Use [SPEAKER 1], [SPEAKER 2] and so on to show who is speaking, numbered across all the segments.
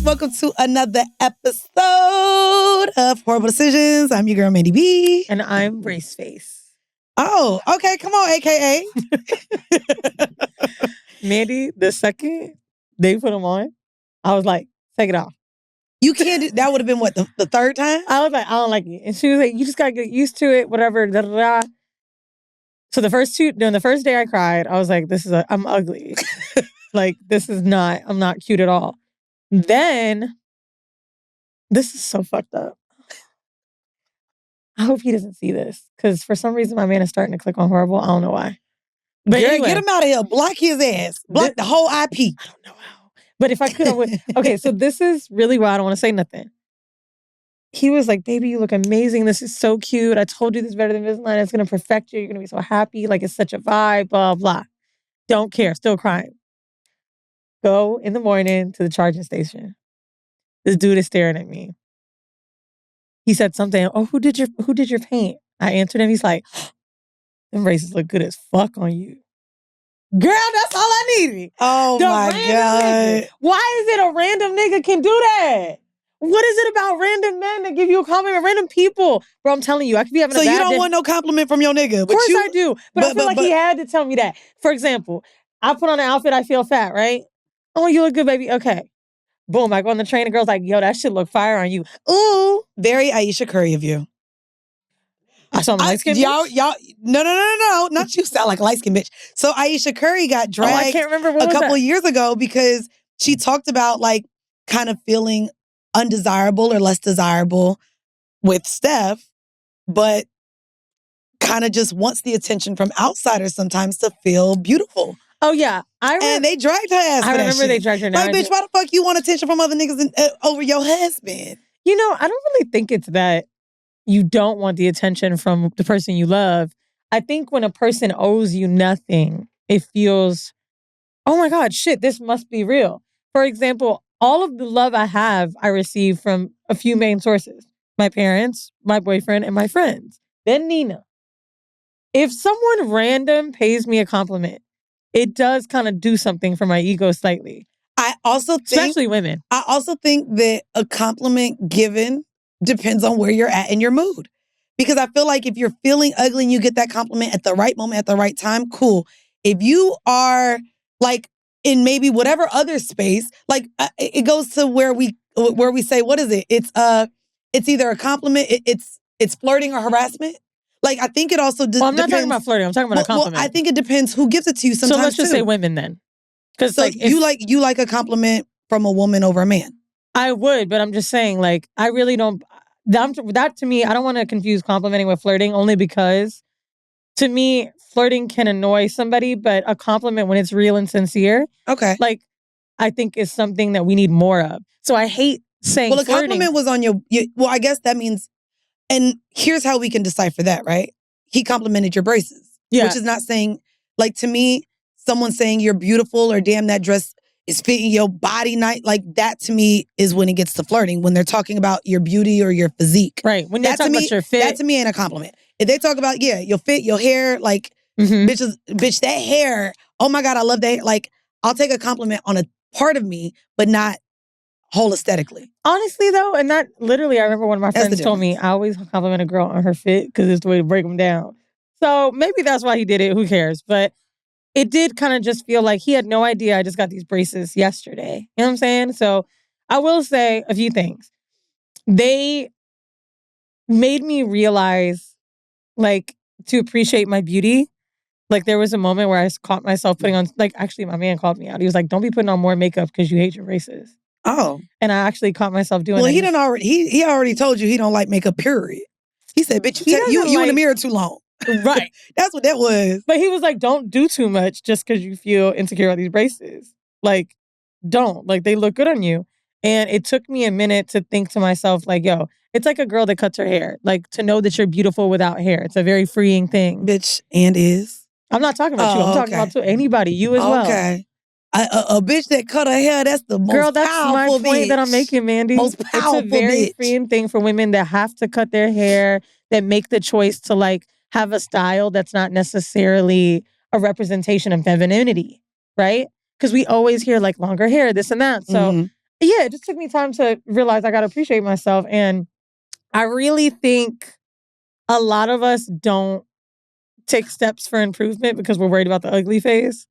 [SPEAKER 1] Welcome to another episode of Whoreible Decisions. I'm your girl, Mandii B.
[SPEAKER 2] And I'm Raceface.
[SPEAKER 1] Oh, okay. Come on, AKA.
[SPEAKER 2] Mandii, the second they put them on, I was like, take it off.
[SPEAKER 1] You can't do, that would have been what, the third time?
[SPEAKER 2] I was like, I don't like it. And she was like, you just got to get used to it, whatever, da, da, da. So during the first day I cried, I was like, I'm ugly. Like, I'm not cute at all. Then, this is so fucked up. I hope he doesn't see this. Because for some reason, my man is starting to click on Whoreible. I don't know why. But
[SPEAKER 1] Girl,
[SPEAKER 2] anyway,
[SPEAKER 1] get him out of here. Block his ass. Block the whole IP.
[SPEAKER 2] I don't know how. But if I could, I would. Okay, so this is really why I don't want to say nothing. He was like, baby, you look amazing. This is so cute. I told you this is better than Invisalign. It's going to perfect you. You're going to be so happy. Like, it's such a vibe, blah, blah. Don't care. Still crying. Go in the morning to the charging station. This dude is staring at me. He said something. Oh, who did your paint? I answered him. He's like, them braces look good as fuck on you. Girl, that's all I needed.
[SPEAKER 1] Oh, my God.
[SPEAKER 2] Nigga. Why is it a random nigga can do that? What is it about random men that give you a compliment? Random people. Bro, I'm telling you, I could be having a bad day.
[SPEAKER 1] So you don't want no compliment from your nigga?
[SPEAKER 2] Of course I do. But I feel like he had to tell me that. For example, I put on an outfit, I feel fat, right? Oh, you look good, baby. Okay. Boom, I go on the train, the girl's like, yo, that shit look fire on you. Ooh.
[SPEAKER 1] Very Aisha Curry of you.
[SPEAKER 2] I saw my light skin
[SPEAKER 1] bitch? Y'all, no. Not you sound like a light skin bitch. So Aisha Curry got dragged
[SPEAKER 2] I can't remember
[SPEAKER 1] a couple years ago because she talked about like kind of feeling undesirable or less desirable with Steph, but kind of just wants the attention from outsiders sometimes to feel beautiful.
[SPEAKER 2] Oh, yeah.
[SPEAKER 1] And they dragged her ass.
[SPEAKER 2] I remember they dragged her.
[SPEAKER 1] Like, bitch, why the fuck you want attention from other niggas over your husband?
[SPEAKER 2] You know, I don't really think it's that you don't want the attention from the person you love. I think when a person owes you nothing, it feels, oh my God, shit, this must be real. For example, all of the love I receive from a few main sources. My parents, my boyfriend, and my friends. Then Nina. If someone random pays me a compliment, it does kind of do something for my ego slightly. Especially women.
[SPEAKER 1] I also think that a compliment given depends on where you're at in your mood. Because I feel like if you're feeling ugly and you get that compliment at the right moment, at the right time, cool. If you are like in maybe whatever other space, like it goes to where we say, what is it? It's either a compliment, it's flirting or harassment. Like, I think it also depends.
[SPEAKER 2] Well, I'm not talking about flirting. I'm talking about a compliment.
[SPEAKER 1] Well, I think it depends who gives it to you sometimes,
[SPEAKER 2] so let's just say women then.
[SPEAKER 1] So like, you like a compliment from a woman over a man?
[SPEAKER 2] I would, but I'm just saying, like, I really don't. That to me, I don't want to confuse complimenting with flirting, only because to me, flirting can annoy somebody, but a compliment when it's real and sincere,
[SPEAKER 1] okay,
[SPEAKER 2] like, I think is something that we need more of. So I hate saying
[SPEAKER 1] well, a
[SPEAKER 2] flirting.
[SPEAKER 1] compliment was on your well, I guess that means, and here's how we can decipher that, right? He complimented your braces. Yeah. Which is not saying, like, to me, someone saying you're beautiful or damn, that dress is fitting your body night. Like, that to me is when it gets to flirting, when they're talking about your beauty or your physique.
[SPEAKER 2] Right. When they're talking about your fit.
[SPEAKER 1] That to me ain't a compliment. If they talk about, your fit, your hair, like, bitch, that hair, oh my God, I love that hair. Like, I'll take a compliment on a part of me, but not whole aesthetically.
[SPEAKER 2] Honestly, though, and that literally, I remember one of my friends told me, I always compliment a girl on her fit because it's the way to break them down. So maybe that's why he did it. Who cares? But it did kind of just feel like he had no idea I just got these braces yesterday. You know what I'm saying? So I will say a few things. They made me realize, like, to appreciate my beauty. Like, there was a moment where I caught myself putting on, like, actually, my man called me out. He was like, don't be putting on more makeup because you hate your braces.
[SPEAKER 1] Oh.
[SPEAKER 2] And I actually caught myself doing that.
[SPEAKER 1] Well, he already told you he don't like makeup, period. He said, bitch, you in the mirror too long.
[SPEAKER 2] Right.
[SPEAKER 1] That's what that was.
[SPEAKER 2] But he was like, don't do too much just because you feel insecure about these braces. Like, don't. Like, they look good on you. And it took me a minute to think to myself, like, yo, it's like a girl that cuts her hair. Like, to know that you're beautiful without hair. It's a very freeing thing.
[SPEAKER 1] Bitch, and is?
[SPEAKER 2] I'm not talking about you. I'm talking about anybody. You as well.
[SPEAKER 1] Okay. A bitch that cut her hair, that's the most powerful bitch. Girl, that's my point
[SPEAKER 2] that I'm making, Mandii.
[SPEAKER 1] Most powerful
[SPEAKER 2] It's a very freeing thing for women that have to cut their hair, that make the choice to, like, have a style that's not necessarily a representation of femininity, right? Because we always hear, like, longer hair, this and that. So Yeah, it just took me time to realize I got to appreciate myself. And I really think a lot of us don't take steps for improvement because we're worried about the ugly phase.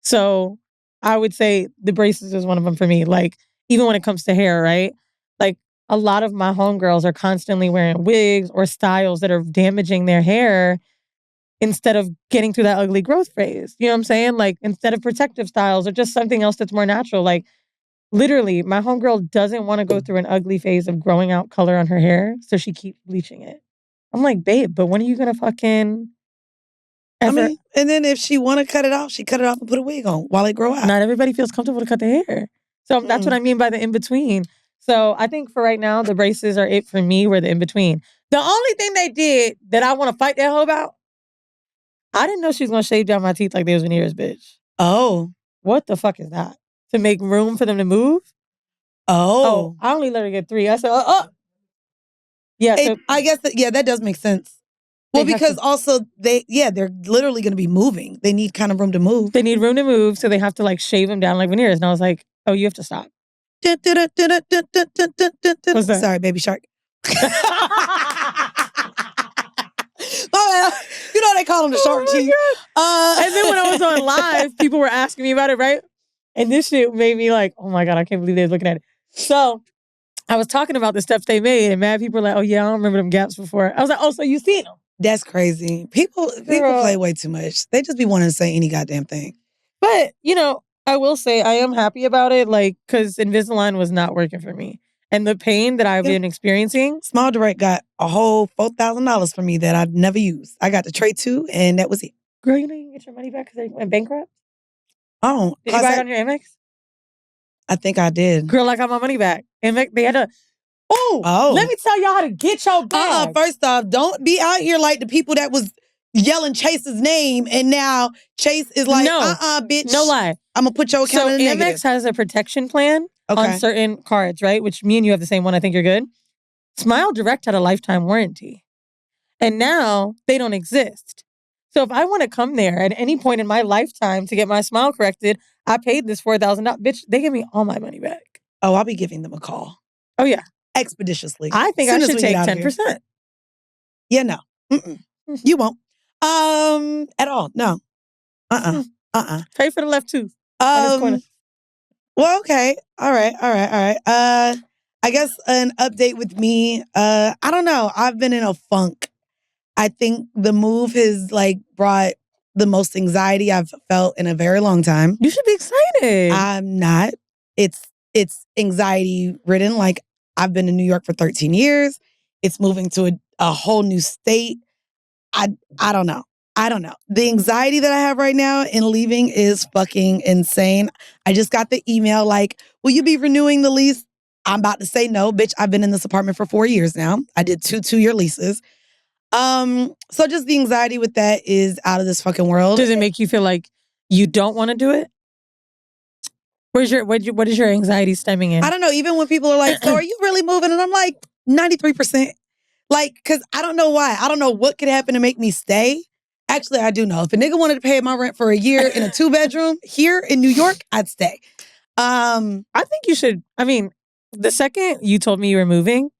[SPEAKER 2] So I would say the braces is one of them for me. Like, even when it comes to hair, right? Like, a lot of my homegirls are constantly wearing wigs or styles that are damaging their hair instead of getting through that ugly growth phase. You know what I'm saying? Like, instead of protective styles or just something else that's more natural. Like, literally, my homegirl doesn't want to go through an ugly phase of growing out color on her hair, so she keeps bleaching it. I'm like, babe, but when are you going to fucking...
[SPEAKER 1] I mean, and then if she want to cut it off, she cut it off and put a wig on while it grow out.
[SPEAKER 2] Not everybody feels comfortable to cut their hair. So that's what I mean by the in-between. So I think for right now, the braces are it for me. We're the in-between. The only thing they did that I want to fight that hoe about, I didn't know she was going to shave down my teeth like they was veneers, bitch.
[SPEAKER 1] Oh.
[SPEAKER 2] What the fuck is that? To make room for them to move?
[SPEAKER 1] Oh.
[SPEAKER 2] I only let her get 3. I said, Yeah, so
[SPEAKER 1] I guess that does make sense. Well, because also they're literally going to be moving. They need kind of room to move.
[SPEAKER 2] They need room to move, so they have to like shave them down like veneers. And I was like, oh, you have to stop.
[SPEAKER 1] What's
[SPEAKER 2] that?
[SPEAKER 1] Sorry, Baby Shark. You know they call him the Shark Chief.
[SPEAKER 2] And then when I was on live, people were asking me about it, right? And this shit made me like, oh my God, I can't believe they're looking at it. So I was talking about the steps they made, and mad people were like, oh yeah, I don't remember them gaps before. I was like, oh, so you seen them?
[SPEAKER 1] That's crazy. People play way too much. They just be wanting to say any goddamn thing.
[SPEAKER 2] But, I will say I am happy about it, like, because Invisalign was not working for me. And the pain that I've been experiencing.
[SPEAKER 1] Small Direct got a whole $4,000 from me that I'd never used. I got the tray 2, and that was it.
[SPEAKER 2] Girl, you know you can get your money back because they went bankrupt?
[SPEAKER 1] Oh.
[SPEAKER 2] Did you buy it on your Amex?
[SPEAKER 1] I think I did.
[SPEAKER 2] Girl, I got my money back. Amex, they had to... Oh, let me tell y'all how to get your bag.
[SPEAKER 1] First off, don't be out here like the people that was yelling Chase's name, and now Chase is like, bitch.
[SPEAKER 2] No lie.
[SPEAKER 1] I'm going to put your account in the negative.
[SPEAKER 2] Amex has a protection plan on certain cards, right? Which me and you have the same one. I think you're good. Smile Direct had a lifetime warranty. And now they don't exist. So if I want to come there at any point in my lifetime to get my smile corrected, I paid this $4,000. Bitch, they give me all my money back.
[SPEAKER 1] Oh, I'll be giving them a call.
[SPEAKER 2] Oh, yeah.
[SPEAKER 1] Expeditiously.
[SPEAKER 2] I think I should take 10%.
[SPEAKER 1] Yeah, no. You won't. At all. No.
[SPEAKER 2] Pay for the left tooth. On this corner.
[SPEAKER 1] Well, okay. All right. I guess an update with me. I don't know. I've been in a funk. I think the move has brought the most anxiety I've felt in a very long time.
[SPEAKER 2] You should be excited.
[SPEAKER 1] I'm not. It's anxiety ridden. Like, I've been in New York for 13 years. It's moving to a whole new state. I don't know. The anxiety that I have right now in leaving is fucking insane. I just got the email will you be renewing the lease? I'm about to say no, bitch. I've been in this apartment for 4 years now. I did 2-year leases. So just the anxiety with that is out of this fucking world.
[SPEAKER 2] Does it make you feel like you don't want to do it? What is your anxiety stemming in?
[SPEAKER 1] I don't know. Even when people are like, so are you really moving? And I'm like, 93%. Because I don't know why. I don't know what could happen to make me stay. Actually, I do know. If a nigga wanted to pay my rent for a year in a 2-bedroom here in New York, I'd stay.
[SPEAKER 2] I think you should. I mean, the second you told me you were moving,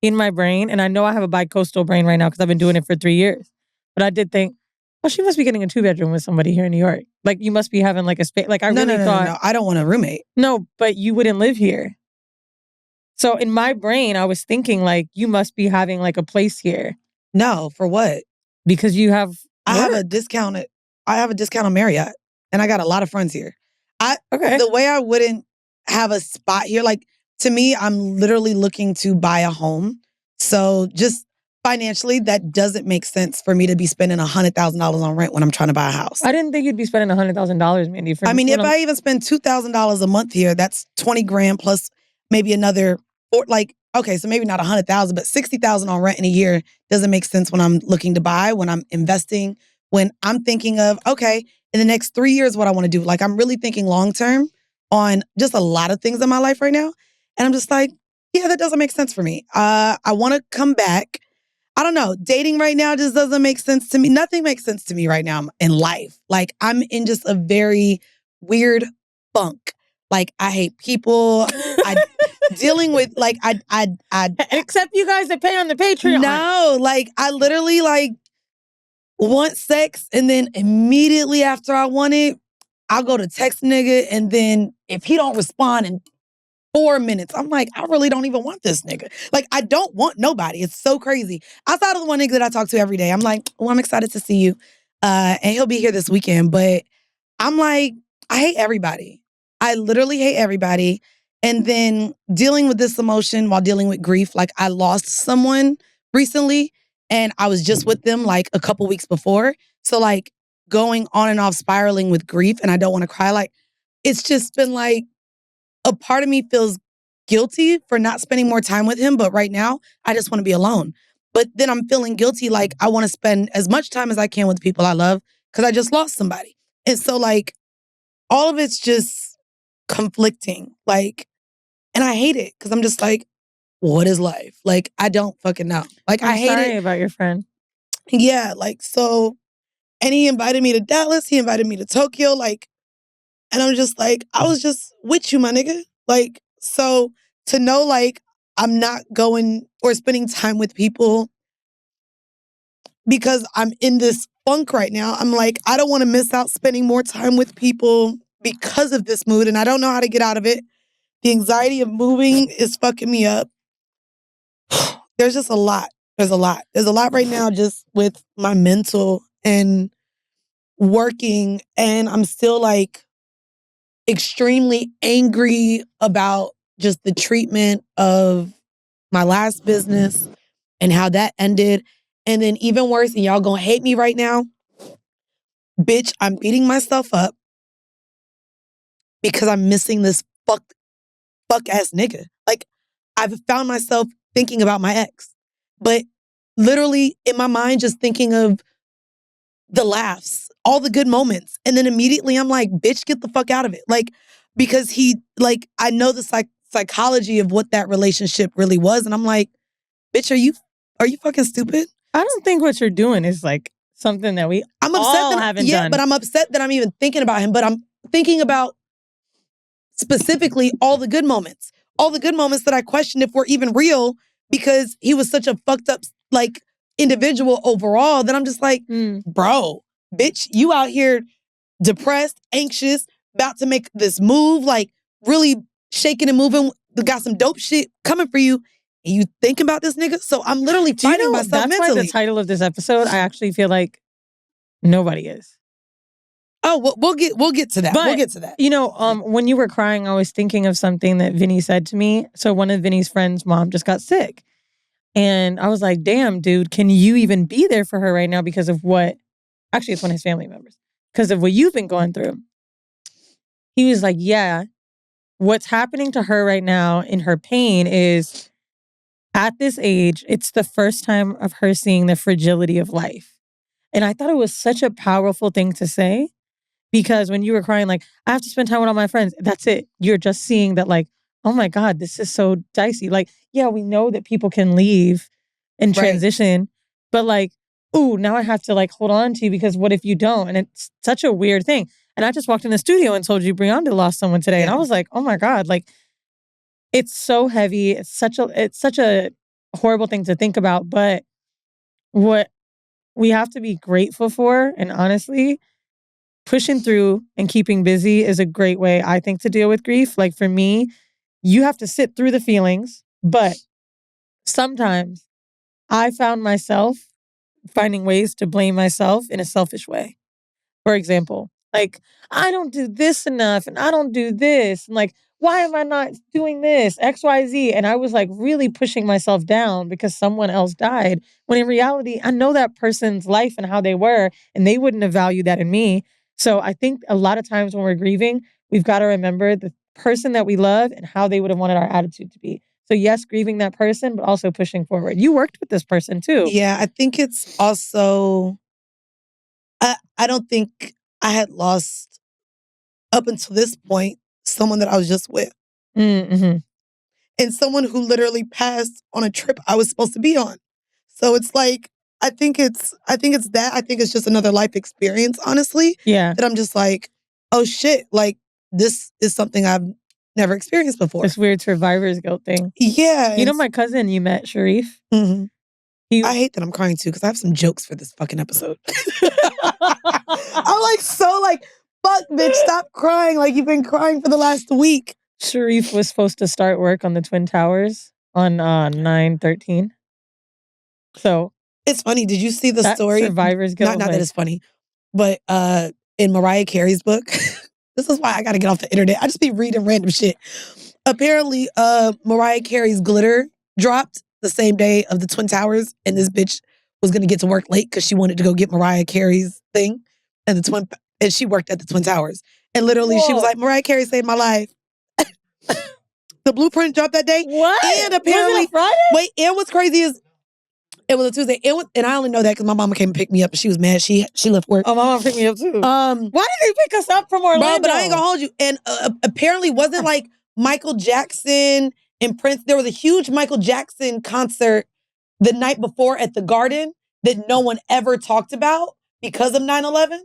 [SPEAKER 2] in my brain, and I know I have a bi-coastal brain right now because I've been doing it for 3 years, but I did think, oh, she must be getting a 2-bedroom with somebody here in New York. Like, you must be having a space. Like, I really thought...
[SPEAKER 1] No, I don't want a roommate.
[SPEAKER 2] No, but you wouldn't live here. So in my brain, I was thinking, you must be having, a place here.
[SPEAKER 1] No, for what?
[SPEAKER 2] Because you have...
[SPEAKER 1] I have a discount on Marriott, and I got a lot of friends here. The way I wouldn't have a spot here, to me, I'm literally looking to buy a home. So just financially, that doesn't make sense for me to be spending $100,000 on rent when I'm trying to buy a house.
[SPEAKER 2] I didn't think you'd be spending $100,000, Mandii.
[SPEAKER 1] If I even spend $2,000 a month here, that's $20,000 plus maybe another, so maybe not $100,000, but $60,000 on rent in a year doesn't make sense when I'm looking to buy, when I'm investing, when I'm thinking of, in the next 3 years, what I want to do. I'm really thinking long-term on just a lot of things in my life right now. And I'm just like, yeah, that doesn't make sense for me. I want to come back. I don't know. Dating right now just doesn't make sense to me. Nothing makes sense to me right now in life. I'm in just a very weird funk. Like, I hate people. I dealing with, like, I
[SPEAKER 2] Except you guys that pay on the Patreon.
[SPEAKER 1] No, like, I literally, like, want sex, and then immediately after I want it, I'll go to text nigga, and then if he don't respond in 4 minutes, I'm like, I really don't even want this nigga. Like, I don't want nobody. It's so crazy. Outside of the one nigga that I talk to every day, I'm like, well, I'm excited to see you. And he'll be here this weekend. But I'm like, I hate everybody. I literally hate everybody. And then dealing with this emotion while dealing with grief, like I lost someone recently and I was just with them like a couple weeks before. So like going on and off spiraling with grief and I don't want to cry. Like it's just been like a part of me feels guilty for not spending more time with him. But right now I just want to be alone. But then I'm feeling guilty. Like I want to spend as much time as I can with people I love because I just lost somebody. And so like all of it's just conflicting. Like, and I hate it because I'm just like, what is life? Like, I don't fucking know. Like, I hate
[SPEAKER 2] sorry
[SPEAKER 1] it.
[SPEAKER 2] about your friend.
[SPEAKER 1] Yeah, like, so, and he invited me to Dallas. He invited me to Tokyo. Like, and I'm just like, I was just with you, my nigga. Like, so to know, like, I'm not going or spending time with people because I'm in this funk right now. I'm like, I don't want to miss out spending more time with people because of this mood, and I don't know how to get out of it. The anxiety of moving is fucking me up. There's just a lot. There's a lot. There's a lot right now just with my mental and working. And I'm still like extremely angry about just the treatment of my last business and how that ended. And then even worse, and y'all gonna hate me right now, bitch, I'm beating myself up because I'm missing this fuck ass nigga. Like, I've found myself thinking about my ex, but literally in my mind, just thinking of the laughs, all the good moments. And then immediately I'm like, bitch, get the fuck out of it. Like, because he, like, I know the psychology of what that relationship really was. And I'm like, bitch, are you fucking stupid?
[SPEAKER 2] I don't think what you're doing is like something that
[SPEAKER 1] I'm upset
[SPEAKER 2] all
[SPEAKER 1] that
[SPEAKER 2] haven't done.
[SPEAKER 1] but I'm upset that I'm even thinking about him. But I'm thinking about specifically all the good moments that I questioned if were even real because he was such a fucked up like individual overall that I'm just like, bro, bitch, you out here depressed, anxious, about to make this move, like really shaking and moving, got some dope shit coming for you. And you thinking about this nigga? So I'm literally fighting myself
[SPEAKER 2] that's
[SPEAKER 1] mentally.
[SPEAKER 2] Why the title of this episode, I actually feel like nobody is.
[SPEAKER 1] Oh, we'll get to that.
[SPEAKER 2] But,
[SPEAKER 1] we'll get to that.
[SPEAKER 2] You know, when you were crying, I was thinking of something that Vinny said to me. So one of Vinny's friends' mom just got sick. And I was like, damn, dude, can you even be there for her right now because of what... Actually, it's one of his family members. Because of what you've been going through. He was like, yeah, what's happening to her right now in her pain is at this age, it's the first time of her seeing the fragility of life. And I thought it was such a powerful thing to say. Because when you were crying, like, I have to spend time with all my friends. That's it. You're just seeing that, like, oh my God, this is so dicey. Like, yeah, we know that people can leave and transition. But like, ooh, now I have to like hold on to you because what if you don't? And it's such a weird thing. And I just walked in the studio and told you Brianda lost someone today. And I was like, oh my God, like, it's so heavy. It's such a horrible thing to think about. But what we have to be grateful for, and honestly, pushing through and keeping busy is a great way, I think, to deal with grief. Like for me, you have to sit through the feelings, but sometimes I found myself finding ways to blame myself in a selfish way. For example, like, I don't do this enough and I don't do this. And like, why am I not doing this? X, Y, Z. And I was like really pushing myself down because someone else died. When in reality, I know that person's life and how they were, and they wouldn't have valued that in me. So I think a lot of times when we're grieving, we've got to remember the person that we love and how they would have wanted our attitude to be. So yes, grieving that person, but also pushing forward. You worked with this person too.
[SPEAKER 1] Yeah, I think it's also... I don't think I had lost, up until this point, someone that I was just with.
[SPEAKER 2] Mm-hmm.
[SPEAKER 1] And someone who literally passed on a trip I was supposed to be on. So it's like, I think it's that. I think it's just another life experience, honestly.
[SPEAKER 2] Yeah.
[SPEAKER 1] That I'm just like, oh shit, like this is something I've never experienced before.
[SPEAKER 2] This weird survivor's guilt thing.
[SPEAKER 1] Yeah.
[SPEAKER 2] You know my cousin you met, Sharif?
[SPEAKER 1] Mm-hmm. I hate that I'm crying too, because I have some jokes for this fucking episode. I'm like, so like, fuck, bitch, stop crying. Like, you've been crying for the last week.
[SPEAKER 2] Sharif was supposed to start work on the Twin Towers on 9/13. So
[SPEAKER 1] it's funny. Did you see the story?
[SPEAKER 2] Survivor's guilt.
[SPEAKER 1] Not that it's funny, but in Mariah Carey's book, this is why I got to get off the internet. I just be reading random shit. Apparently, Mariah Carey's glitter dropped the same day of the Twin Towers, and this bitch was gonna get to work late because she wanted to go get Mariah Carey's thing, and she worked at the Twin Towers. And literally, she was like, Mariah Carey saved my life. The blueprint dropped that day.
[SPEAKER 2] What?
[SPEAKER 1] And apparently,
[SPEAKER 2] was it a Friday?
[SPEAKER 1] Wait, and what's crazy is it was a Tuesday. And I only know that because my mama came and picked me up, and she was mad. She left work.
[SPEAKER 2] Oh, my mom picked me up too. Why did they pick us up from Orlando?
[SPEAKER 1] Bro, but I ain't gonna hold you. And apparently, wasn't like Michael Jackson and Prince. There was a huge Michael Jackson concert the night before at the Garden that no one ever talked about because of 9/11,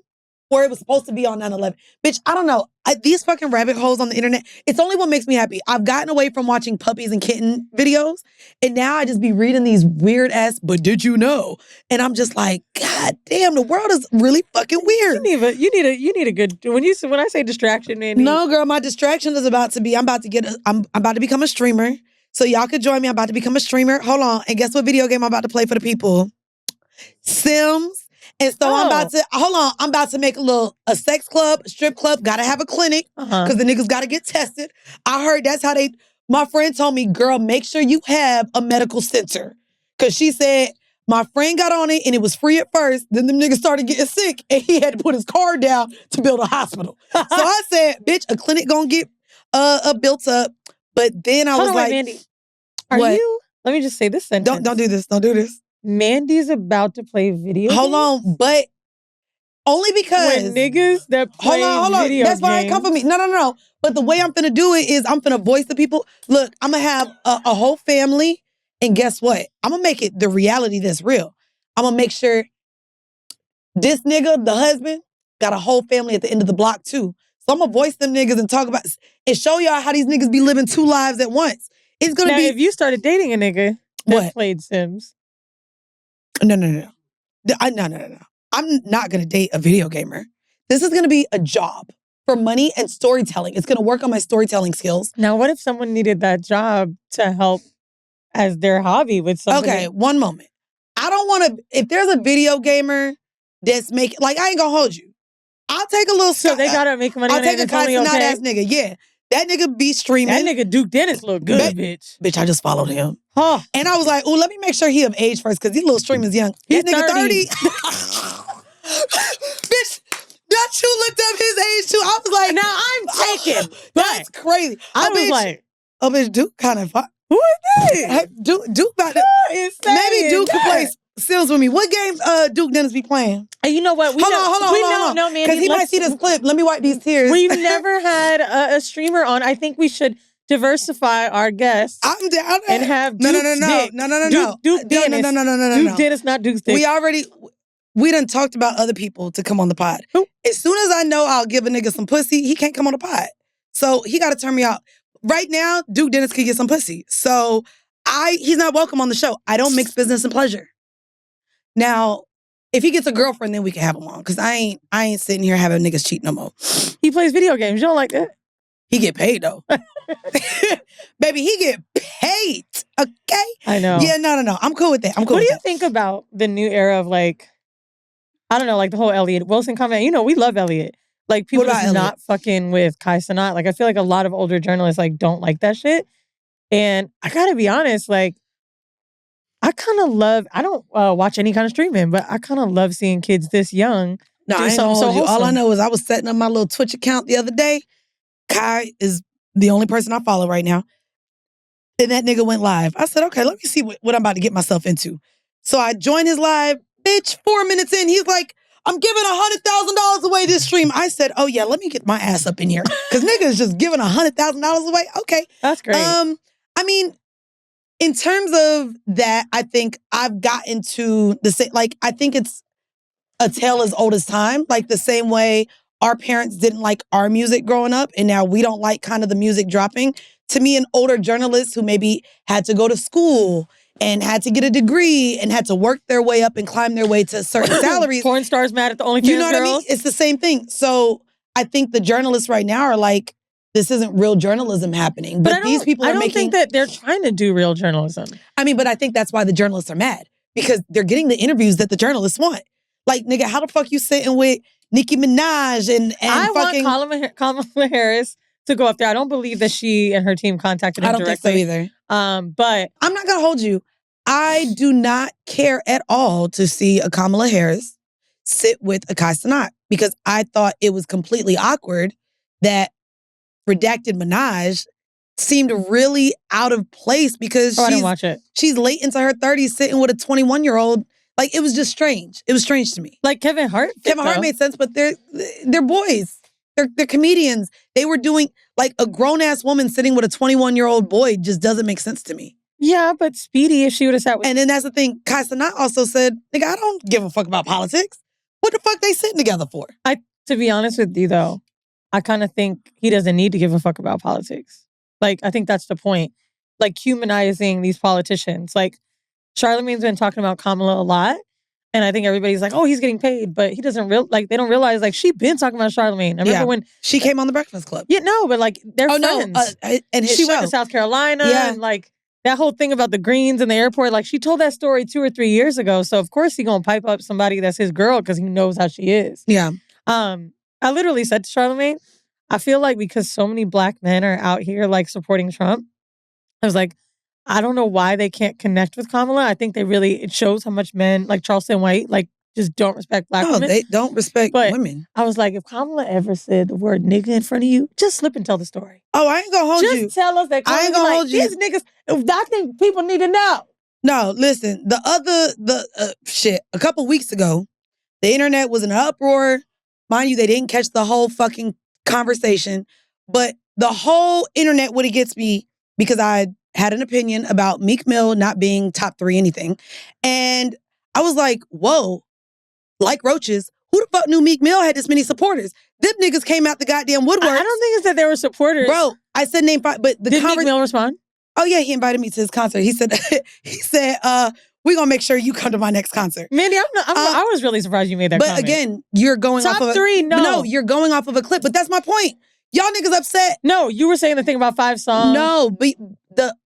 [SPEAKER 1] or it was supposed to be on 9/11. Bitch, I don't know. These fucking rabbit holes on the internet, it's only what makes me happy. I've gotten away from watching puppies and kitten videos, and now I just be reading these weird ass, but did you know? And I'm just like, God damn, the world is really fucking weird.
[SPEAKER 2] You need a good, when I say distraction, Mandii.
[SPEAKER 1] No, girl, my distraction is about to be, I'm about to become a streamer. So y'all could join me. I'm about to become a streamer. Hold on. And guess what video game I'm about to play for the people? Sims. And so I'm about to make a sex club, strip club, gotta have a clinic, because the niggas gotta get tested. I heard that's how my friend told me, girl, make sure you have a medical center. Because she said, my friend got on it and it was free at first. Then them niggas started getting sick and he had to put his car down to build a hospital. So I said, bitch, a clinic gonna get built up. But then I was like,
[SPEAKER 2] Mandii, let me just say this sentence.
[SPEAKER 1] Don't do this. Don't do this.
[SPEAKER 2] Mandi's about to play video games?
[SPEAKER 1] Hold on, but only because
[SPEAKER 2] when niggas that play video
[SPEAKER 1] that's why it come for me. No. But the way I'm finna do it is I'm finna voice the people. Look, I'm gonna have a whole family, and guess what? I'm gonna make it the reality that's real. I'm gonna make sure this nigga, the husband, got a whole family at the end of the block too. So I'm gonna voice them niggas and talk about and show y'all how these niggas be living two lives at once. It's gonna be
[SPEAKER 2] if you started dating a nigga that played Sims.
[SPEAKER 1] No. I'm not going to date a video gamer. This is going to be a job for money and storytelling. It's going to work on my storytelling skills.
[SPEAKER 2] Now, what if someone needed that job to help as their hobby with something?
[SPEAKER 1] Okay, one moment. I don't want to, if there's a video gamer that's making, like, I ain't going to hold you. I'll take a little.
[SPEAKER 2] So they got to make money on it.
[SPEAKER 1] I'll take a Kai ass nigga, yeah. That nigga be streaming.
[SPEAKER 2] That nigga Duke Dennis look good, bitch.
[SPEAKER 1] Bitch, I just followed him.
[SPEAKER 2] Huh.
[SPEAKER 1] And I was like, oh, let me make sure he of age first, because these little streamers young.
[SPEAKER 2] He's
[SPEAKER 1] that nigga
[SPEAKER 2] 30.
[SPEAKER 1] Bitch, that you looked up his age too. I was like,
[SPEAKER 2] now I'm taken.
[SPEAKER 1] That's crazy.
[SPEAKER 2] I was like,
[SPEAKER 1] oh, bitch, Duke kind of fun.
[SPEAKER 2] Who is that?
[SPEAKER 1] Duke about to, maybe Duke could play Sims with me. What games Duke Dennis be playing?
[SPEAKER 2] And you know what?
[SPEAKER 1] Hold on. Because he might see this clip. Let me wipe these tears.
[SPEAKER 2] We've never had a streamer on. I think we should diversify our guests.
[SPEAKER 1] I'm down.
[SPEAKER 2] And have Duke
[SPEAKER 1] No.
[SPEAKER 2] Duke Dennis.
[SPEAKER 1] No.
[SPEAKER 2] Duke Dennis, not Duke's dick.
[SPEAKER 1] We done talked about other people to come on the pod.
[SPEAKER 2] Who?
[SPEAKER 1] As soon as I know I'll give a nigga some pussy, he can't come on the pod. So he got to turn me out. Right now, Duke Dennis could get some pussy. So he's not welcome on the show. I don't mix business and pleasure. Now, if he gets a girlfriend, then we can have him on. Because I ain't sitting here having niggas cheat no more.
[SPEAKER 2] He plays video games. You don't like that?
[SPEAKER 1] He get paid, though. Baby, he get paid, okay?
[SPEAKER 2] I know.
[SPEAKER 1] Yeah, no. I'm cool with that. What
[SPEAKER 2] do you think about the new era of, like, I don't know, like the whole Elliot Wilson comment? You know, we love Elliot. Like, people just not fucking with Kai Cenat. Like, I feel like a lot of older journalists, like, don't like that shit. And I gotta be honest, like, I kind of love, I don't watch any kind of streaming, but I kind of love seeing kids this young.
[SPEAKER 1] No, I ain't gonna hold you. All I know is I was setting up my little Twitch account the other day. Kai is the only person I follow right now. And that nigga went live. I said, okay, let me see what I'm about to get myself into. So I joined his live. Bitch, 4 minutes in, he's like, I'm giving $100,000 away this stream. I said, oh yeah, let me get my ass up in here. Because nigga is just giving $100,000 away. Okay.
[SPEAKER 2] That's great.
[SPEAKER 1] I mean, in terms of that, I think I've gotten to the same, like, I think it's a tale as old as time. Like the same way our parents didn't like our music growing up and now we don't like kind of the music dropping. To me, an older journalist who maybe had to go to school and had to get a degree and had to work their way up and climb their way to certain salaries.
[SPEAKER 2] Porn stars mad at the OnlyFans
[SPEAKER 1] You know what
[SPEAKER 2] girls?
[SPEAKER 1] I mean? It's the same thing. So I think the journalists right now are like, this isn't real journalism happening. But these people are making...
[SPEAKER 2] I don't think that they're trying to do real journalism.
[SPEAKER 1] I mean, but I think that's why the journalists are mad. Because they're getting the interviews that the journalists want. Like, nigga, how the fuck you sitting with Nicki Minaj and
[SPEAKER 2] I
[SPEAKER 1] fucking...
[SPEAKER 2] want Kamala Harris to go up there. I don't believe that she and her team contacted him directly.
[SPEAKER 1] I don't think so either.
[SPEAKER 2] But
[SPEAKER 1] I'm not gonna hold you. I do not care at all to see a Kamala Harris sit with a Kai Cenat because I thought it was completely awkward that Redacted Minaj seemed really out of place because
[SPEAKER 2] I didn't watch it.
[SPEAKER 1] She's late into her 30s sitting with a 21-year-old. Like, it was just strange. It was strange to me.
[SPEAKER 2] Like Kevin Hart?
[SPEAKER 1] Kevin Hart made sense, but they're boys. They're comedians. They were doing, like, a grown-ass woman sitting with a 21-year-old boy just doesn't make sense to me.
[SPEAKER 2] Yeah, but Speedy, if she would have sat with...
[SPEAKER 1] And then that's the thing. Kai Cenat also said, nigga, I don't give a fuck about politics. What the fuck they sitting together for?
[SPEAKER 2] To be honest with you, though, I kind of think he doesn't need to give a fuck about politics. Like, I think that's the point. Like, humanizing these politicians. Like, Charlamagne's been talking about Kamala a lot. And I think everybody's like, oh, he's getting paid. But he doesn't they don't realize, like, she been talking about Charlamagne. I remember when...
[SPEAKER 1] She came on The Breakfast Club.
[SPEAKER 2] Yeah, no, but, like, they're friends.
[SPEAKER 1] No, and his
[SPEAKER 2] she
[SPEAKER 1] show.
[SPEAKER 2] went to South Carolina. Yeah. And, like, that whole thing about the greens in the airport, like, she told that story 2 or 3 years ago. So, of course, he gonna pipe up somebody that's his girl because he knows how she is.
[SPEAKER 1] Yeah.
[SPEAKER 2] I literally said to Charlamagne, I feel like because so many black men are out here, like, supporting Trump, I was like, I don't know why they can't connect with Kamala. I think it shows how much men, like Charleston White, like, just don't respect black women.
[SPEAKER 1] No, they don't respect women.
[SPEAKER 2] I was like, if Kamala ever said the word nigga in front of you, just slip and tell the story.
[SPEAKER 1] Oh, I ain't gonna hold you.
[SPEAKER 2] Just tell us that Kamala,
[SPEAKER 1] I ain't gonna hold you.
[SPEAKER 2] These niggas, I think people need to know.
[SPEAKER 1] No, listen, a couple weeks ago, the internet was in an uproar. Mind you, they didn't catch the whole fucking conversation, but the whole internet would have gets me because I had an opinion about Meek Mill not being top 3 anything. And I was like, whoa, like roaches, who the fuck knew Meek Mill had this many supporters? Them niggas came out the goddamn woodwork.
[SPEAKER 2] I don't think it's that they were supporters.
[SPEAKER 1] Bro, I said name 5, but
[SPEAKER 2] Did Meek Mill respond?
[SPEAKER 1] Oh yeah, he invited me to his concert. He said, we're gonna make sure you come to my next concert.
[SPEAKER 2] Mandii, I was really surprised you made that comment.
[SPEAKER 1] But again, you're going
[SPEAKER 2] top
[SPEAKER 1] off of...
[SPEAKER 2] Top 3, no.
[SPEAKER 1] No, you're going off of a clip, but that's my point. Y'all niggas upset.
[SPEAKER 2] No, you were saying the thing about 5 songs.
[SPEAKER 1] No, but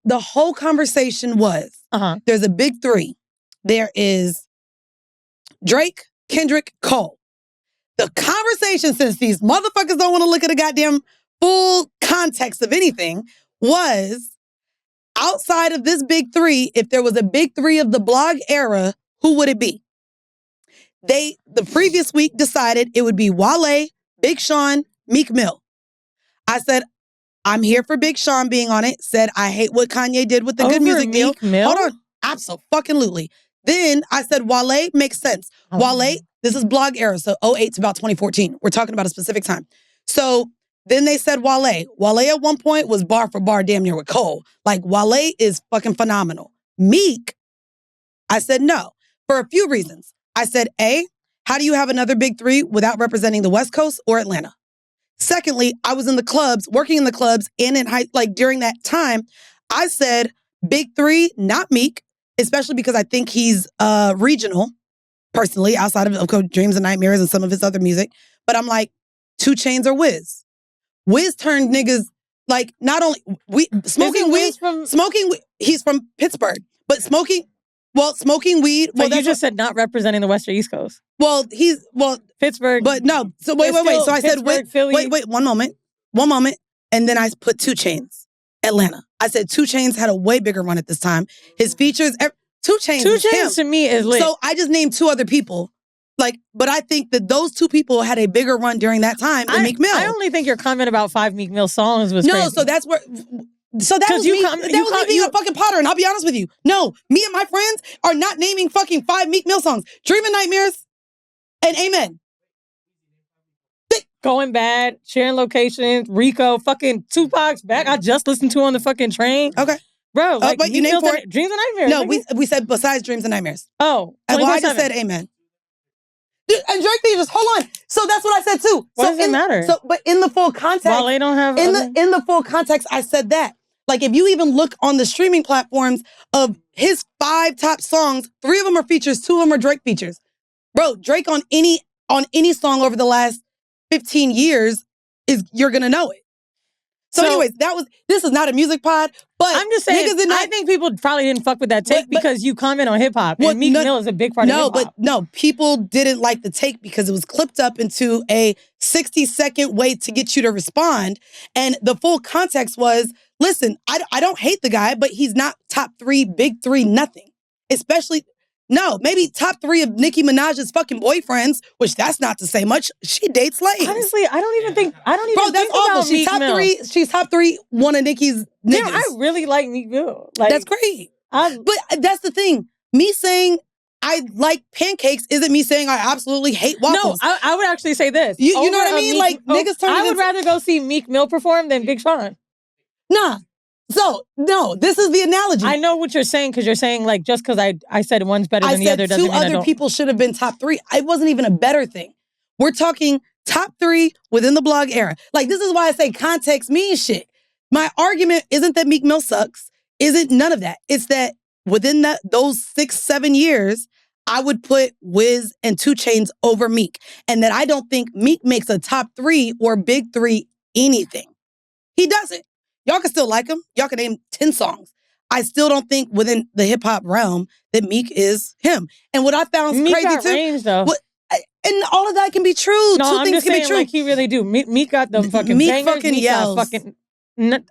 [SPEAKER 1] the whole conversation was, there's a big 3. There is Drake, Kendrick, Cole. The conversation, since these motherfuckers don't want to look at the goddamn full context of anything, was outside of this big 3, if there was a big 3 of the blog era, who would it be? The previous week decided it would be Wale, Big Sean, Meek Mill. I said, I'm here for Big Sean being on it. Said, I hate what Kanye did with the Good Music deal. Hold on. Absolutely. Then I said, Wale makes sense. Wale, this is blog era, so 08 to about 2014. We're talking about a specific time. So then they said Wale. Wale at one point was bar for bar damn near with Cole. Like, Wale is fucking phenomenal. Meek, I said no, for a few reasons. I said, A, how do you have another big 3 without representing the West Coast or Atlanta? Secondly, I was in the clubs, working in the clubs, and during that time, I said, big 3, not Meek, especially because I think he's regional, personally, outside of course, Dreams and Nightmares and some of his other music. But I'm like, 2 Chainz or Wiz. Wiz turned niggas, like, not only smoking weed, he's from Pittsburgh, but smoking weed.
[SPEAKER 2] But you just said not representing the West or East Coast.
[SPEAKER 1] Well,
[SPEAKER 2] Pittsburgh.
[SPEAKER 1] But no, so wait. So I said, wait, one moment. And then I put 2 Chainz, Atlanta. I said 2 Chainz had a way bigger run at this time. His features, 2 Chainz
[SPEAKER 2] 2 Chainz to me is lit.
[SPEAKER 1] So I just named 2 other people. But I think that those 2 people had a bigger run during that time than Meek Mill.
[SPEAKER 2] I only think your comment about 5 Meek Mill songs was crazy.
[SPEAKER 1] So that's where... So that was me being a fucking Potter, and I'll be honest with you. No, me and my friends are not naming fucking 5 Meek Mill songs. Dream and Nightmares and Amen.
[SPEAKER 2] Going Bad, Sharing Locations, Rico, fucking Tupac's Back. I just listened to on the fucking train.
[SPEAKER 1] Okay.
[SPEAKER 2] Bro, like,
[SPEAKER 1] but you named for it.
[SPEAKER 2] Dreams and Nightmares.
[SPEAKER 1] No, we said besides Dreams and Nightmares.
[SPEAKER 2] Oh,
[SPEAKER 1] well, I just said Amen. And Drake features, hold on. So that's what I said too.
[SPEAKER 2] Why does it matter?
[SPEAKER 1] But in the full context,
[SPEAKER 2] While they don't have
[SPEAKER 1] in the full context, I said that. Like if you even look on the streaming platforms of his 5 top songs, 3 of them are features, 2 of them are Drake features. Bro, Drake on any song over the last 15 years you're gonna know it. So anyways, this is not a music pod, but
[SPEAKER 2] I'm just saying, I think people probably didn't fuck with that take because you comment on hip hop, and Meek Mill is a big part of hip hop.
[SPEAKER 1] No, people didn't like the take because it was clipped up into a 60-second way to get you to respond, and the full context was, listen, I don't hate the guy, but he's not top 3, big 3, nothing. Especially, no, maybe top 3 of Nicki Minaj's fucking boyfriends, which that's not to say much. She dates slaves.
[SPEAKER 2] Honestly, I don't even think
[SPEAKER 1] Bro, that's awful. She's top 3. She's top 3. One of Nicki's niggas.
[SPEAKER 2] Yeah, I really like Meek Mill. Like,
[SPEAKER 1] that's great. But that's the thing. Me saying I like pancakes isn't me saying I absolutely hate waffles.
[SPEAKER 2] No, I would actually say this.
[SPEAKER 1] You know what I mean? Niggas turn.
[SPEAKER 2] I would rather go see Meek Mill perform than Big Sean.
[SPEAKER 1] Nah. So, no, this is the analogy.
[SPEAKER 2] I know what you're saying because you're saying like just because I said one's better than the other doesn't mean I don't.
[SPEAKER 1] 2 other people should have been top 3. It wasn't even a better thing. We're talking top 3 within the blog era. Like, this is why I say context means shit. My argument isn't that Meek Mill sucks. Isn't none of that. It's that within those 6-7 years, I would put Wiz and 2 Chainz over Meek. And that I don't think Meek makes a top 3 or big 3 anything. He doesn't. Y'all can still like him. Y'all can name 10 songs. I still don't think within the hip hop realm that Meek is him. And what I found
[SPEAKER 2] Meek
[SPEAKER 1] crazy
[SPEAKER 2] got
[SPEAKER 1] too.
[SPEAKER 2] Range, though.
[SPEAKER 1] And all of that can be true.
[SPEAKER 2] No,
[SPEAKER 1] 2
[SPEAKER 2] I'm
[SPEAKER 1] things
[SPEAKER 2] just
[SPEAKER 1] can
[SPEAKER 2] saying,
[SPEAKER 1] be true.
[SPEAKER 2] like, he really do. Meek got them fucking
[SPEAKER 1] Meek
[SPEAKER 2] bangers.
[SPEAKER 1] fucking
[SPEAKER 2] Meek
[SPEAKER 1] yells.
[SPEAKER 2] got fucking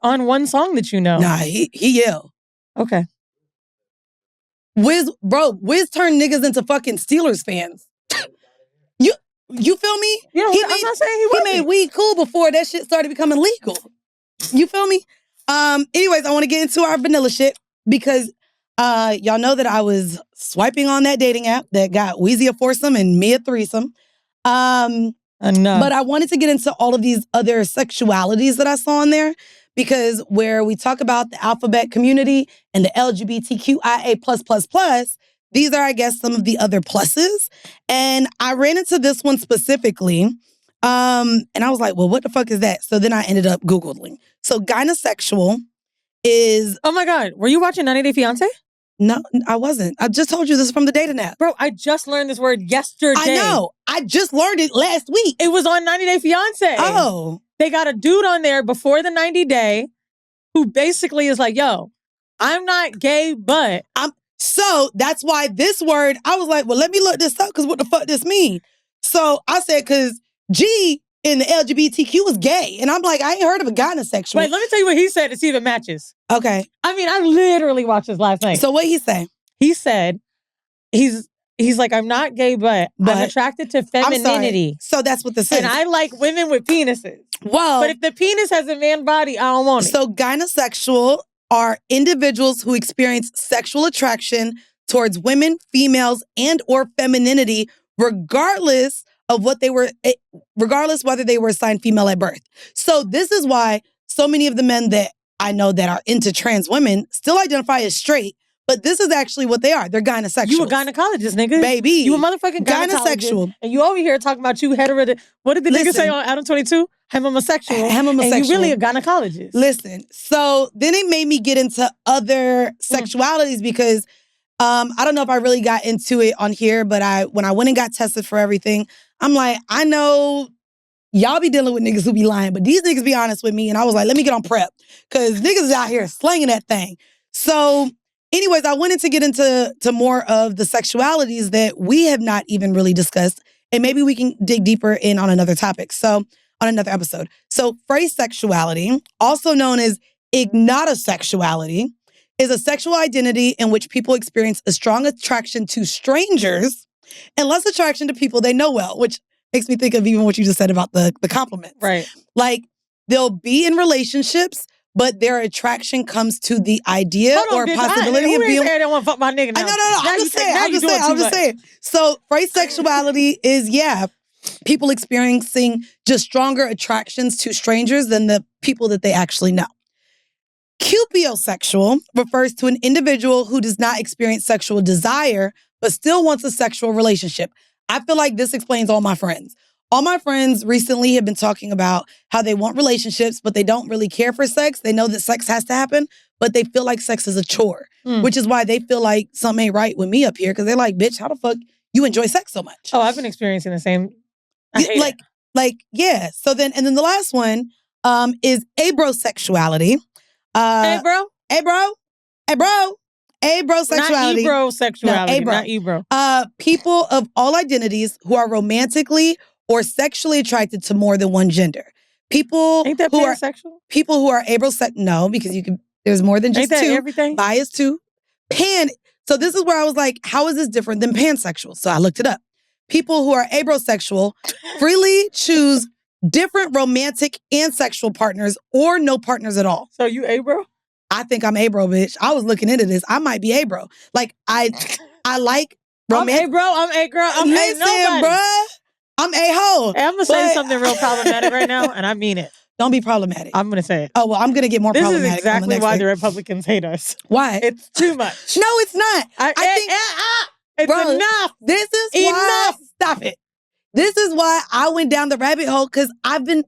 [SPEAKER 2] on one song that you know.
[SPEAKER 1] Nah, he yell.
[SPEAKER 2] Okay.
[SPEAKER 1] Wiz turned niggas into fucking Steelers fans. You feel me?
[SPEAKER 2] You know, I'm not saying he wasn't.
[SPEAKER 1] He made weed cool before that shit started becoming legal. You feel me? Anyways, I want to get into our vanilla shit because y'all know that I was swiping on that dating app that got Weezy a foursome and me a threesome.
[SPEAKER 2] Enough.
[SPEAKER 1] But I wanted to get into all of these other sexualities that I saw in there because where we talk about the alphabet community and the LGBTQIA+++, these are, I guess, some of the other pluses. And I ran into this one specifically. And I was like, well, what the fuck is that? So then I ended up Googling. So gynosexual is...
[SPEAKER 2] Oh my God. Were you watching 90 Day Fiancé?
[SPEAKER 1] No, I wasn't. I just told you this is from the dating app.
[SPEAKER 2] Bro, I just learned this word yesterday.
[SPEAKER 1] I know. I just learned it last week.
[SPEAKER 2] It was on 90 Day Fiancé.
[SPEAKER 1] Oh.
[SPEAKER 2] They got a dude on there before the 90 day who basically is like, yo, I'm not gay, but...
[SPEAKER 1] So that's why this word, I was like, well, let me look this up because what the fuck this mean? So I said, because G in the LGBTQ is gay. And I'm like, I ain't heard of a gynosexual.
[SPEAKER 2] Wait, let me tell you what he said to see if it matches.
[SPEAKER 1] Okay.
[SPEAKER 2] I mean, I literally watched this last night.
[SPEAKER 1] So what he say?
[SPEAKER 2] He said, he's like, I'm not gay, but I'm attracted to femininity.
[SPEAKER 1] So that's what this is.
[SPEAKER 2] And I like women with penises.
[SPEAKER 1] Well.
[SPEAKER 2] But if the penis has a man body, I don't want it.
[SPEAKER 1] So gynosexual are individuals who experience sexual attraction towards women, females, and or femininity, regardless whether they were assigned female at birth. So this is why so many of the men that I know that are into trans women still identify as straight, but this is actually what they are. They're gynosexual.
[SPEAKER 2] You a gynecologist, nigga.
[SPEAKER 1] Baby.
[SPEAKER 2] You a motherfucking gynesexual. And you over here talking about you hetero. What did the nigga say on Adam 22? Homosexual. And you really a gynecologist.
[SPEAKER 1] Listen, so then it made me get into other sexualities because I don't know if I really got into it on here, but when I went and got tested for everything, I'm like, I know y'all be dealing with niggas who be lying, but these niggas be honest with me. And I was like, let me get on prep because niggas is out here slanging that thing. So anyways, I wanted to get into more of the sexualities that we have not even really discussed. And maybe we can dig deeper in on another topic. So on another episode. So phrase sexuality, also known as ignotosexuality, is a sexual identity in which people experience a strong attraction to strangers and less attraction to people they know well, which makes me think of even what you just said about the compliments.
[SPEAKER 2] Right.
[SPEAKER 1] Like, they'll be in relationships, but their attraction comes to the idea or possibility of being...
[SPEAKER 2] I don't want to fuck my nigga now.
[SPEAKER 1] No. I'm just saying. So, phrase sexuality is, people experiencing just stronger attractions to strangers than the people that they actually know. Cupiosexual refers to an individual who does not experience sexual desire, but still wants a sexual relationship. I feel like this explains all my friends. All my friends recently have been talking about how they want relationships, but they don't really care for sex. They know that sex has to happen, but they feel like sex is a chore, which is why they feel like something ain't right with me up here because they're like, bitch, how the fuck you enjoy sex so much?
[SPEAKER 2] Oh, I've been experiencing the same. I hate it.
[SPEAKER 1] Yeah. So then, and then the last one is abrosexuality.
[SPEAKER 2] Hey, bro.
[SPEAKER 1] Hey, bro. Hey, bro. Abrosexuality.
[SPEAKER 2] Not ebrosexuality.
[SPEAKER 1] No,
[SPEAKER 2] not ebro.
[SPEAKER 1] People of all identities who are romantically or sexually attracted to more than one gender. People
[SPEAKER 2] Ain't that
[SPEAKER 1] who are
[SPEAKER 2] pansexual?
[SPEAKER 1] people who are abrosexual. No, because you can. There's more than just
[SPEAKER 2] Ain't that
[SPEAKER 1] two.
[SPEAKER 2] everything?
[SPEAKER 1] Bias two. So this is where I was like, how is this different than pansexual? So I looked it up. People who are abrosexual freely choose different romantic and sexual partners or no partners at all.
[SPEAKER 2] So you abro?
[SPEAKER 1] I think I'm abro, bitch. I was looking into this. I might be abro. Like I like romantic.
[SPEAKER 2] I'm abro. I'm a-girl. I'm
[SPEAKER 1] Listen,
[SPEAKER 2] a-nobody.
[SPEAKER 1] bruh. I'm a-hole.
[SPEAKER 2] Hey, I'm going to say something real problematic right now, and I mean it.
[SPEAKER 1] Don't be problematic.
[SPEAKER 2] I'm going to say it.
[SPEAKER 1] Oh, well, I'm going to get more problematic.
[SPEAKER 2] This is exactly why the
[SPEAKER 1] thing.
[SPEAKER 2] Republicans hate us.
[SPEAKER 1] Why?
[SPEAKER 2] It's too much.
[SPEAKER 1] No, it's not. I think
[SPEAKER 2] it's
[SPEAKER 1] bro,
[SPEAKER 2] enough.
[SPEAKER 1] This is why. Stop it. This is why I went down the rabbit hole because I've been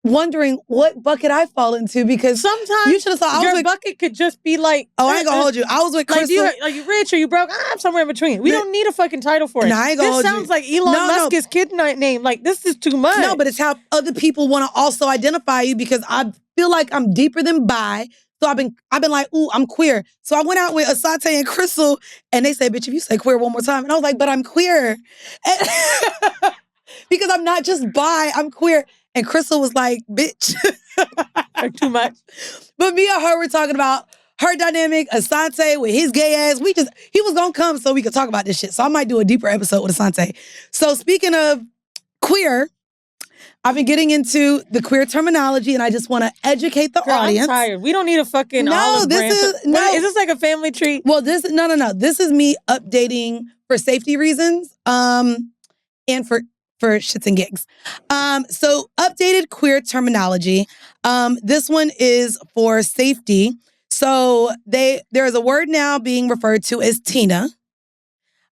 [SPEAKER 1] wondering what bucket I fall into because
[SPEAKER 2] sometimes
[SPEAKER 1] you should have thought
[SPEAKER 2] your bucket could just be like.
[SPEAKER 1] Oh, I ain't gonna hold you. I was with Crystal.
[SPEAKER 2] Like you rich or you broke? I'm somewhere in between. We don't need a fucking title for it.
[SPEAKER 1] No, I ain't gonna hold you.
[SPEAKER 2] This sounds like Elon Musk's kid name. Like this is too much.
[SPEAKER 1] No, but it's how other people want to also identify you because I feel like I'm deeper than bi. So I've been like, ooh, I'm queer. So I went out with Asante and Crystal, and they said, bitch, if you say queer one more time, and I was like, but I'm queer. Because I'm not just bi, I'm queer. And Crystal was like, bitch.
[SPEAKER 2] Too much.
[SPEAKER 1] But me and her were talking about her dynamic, Asante with his gay ass. He was gonna come so we could talk about this shit. So I might do a deeper episode with Asante. So speaking of queer, I've been getting into the queer terminology and I just want to educate the audience.
[SPEAKER 2] I'm tired. We don't need a fucking
[SPEAKER 1] olive branch.
[SPEAKER 2] Is this like a family treat?
[SPEAKER 1] Well, no. This is me updating for safety reasons. And for shits and gigs. So updated queer terminology. This one is for safety. So there is a word now being referred to as Tina.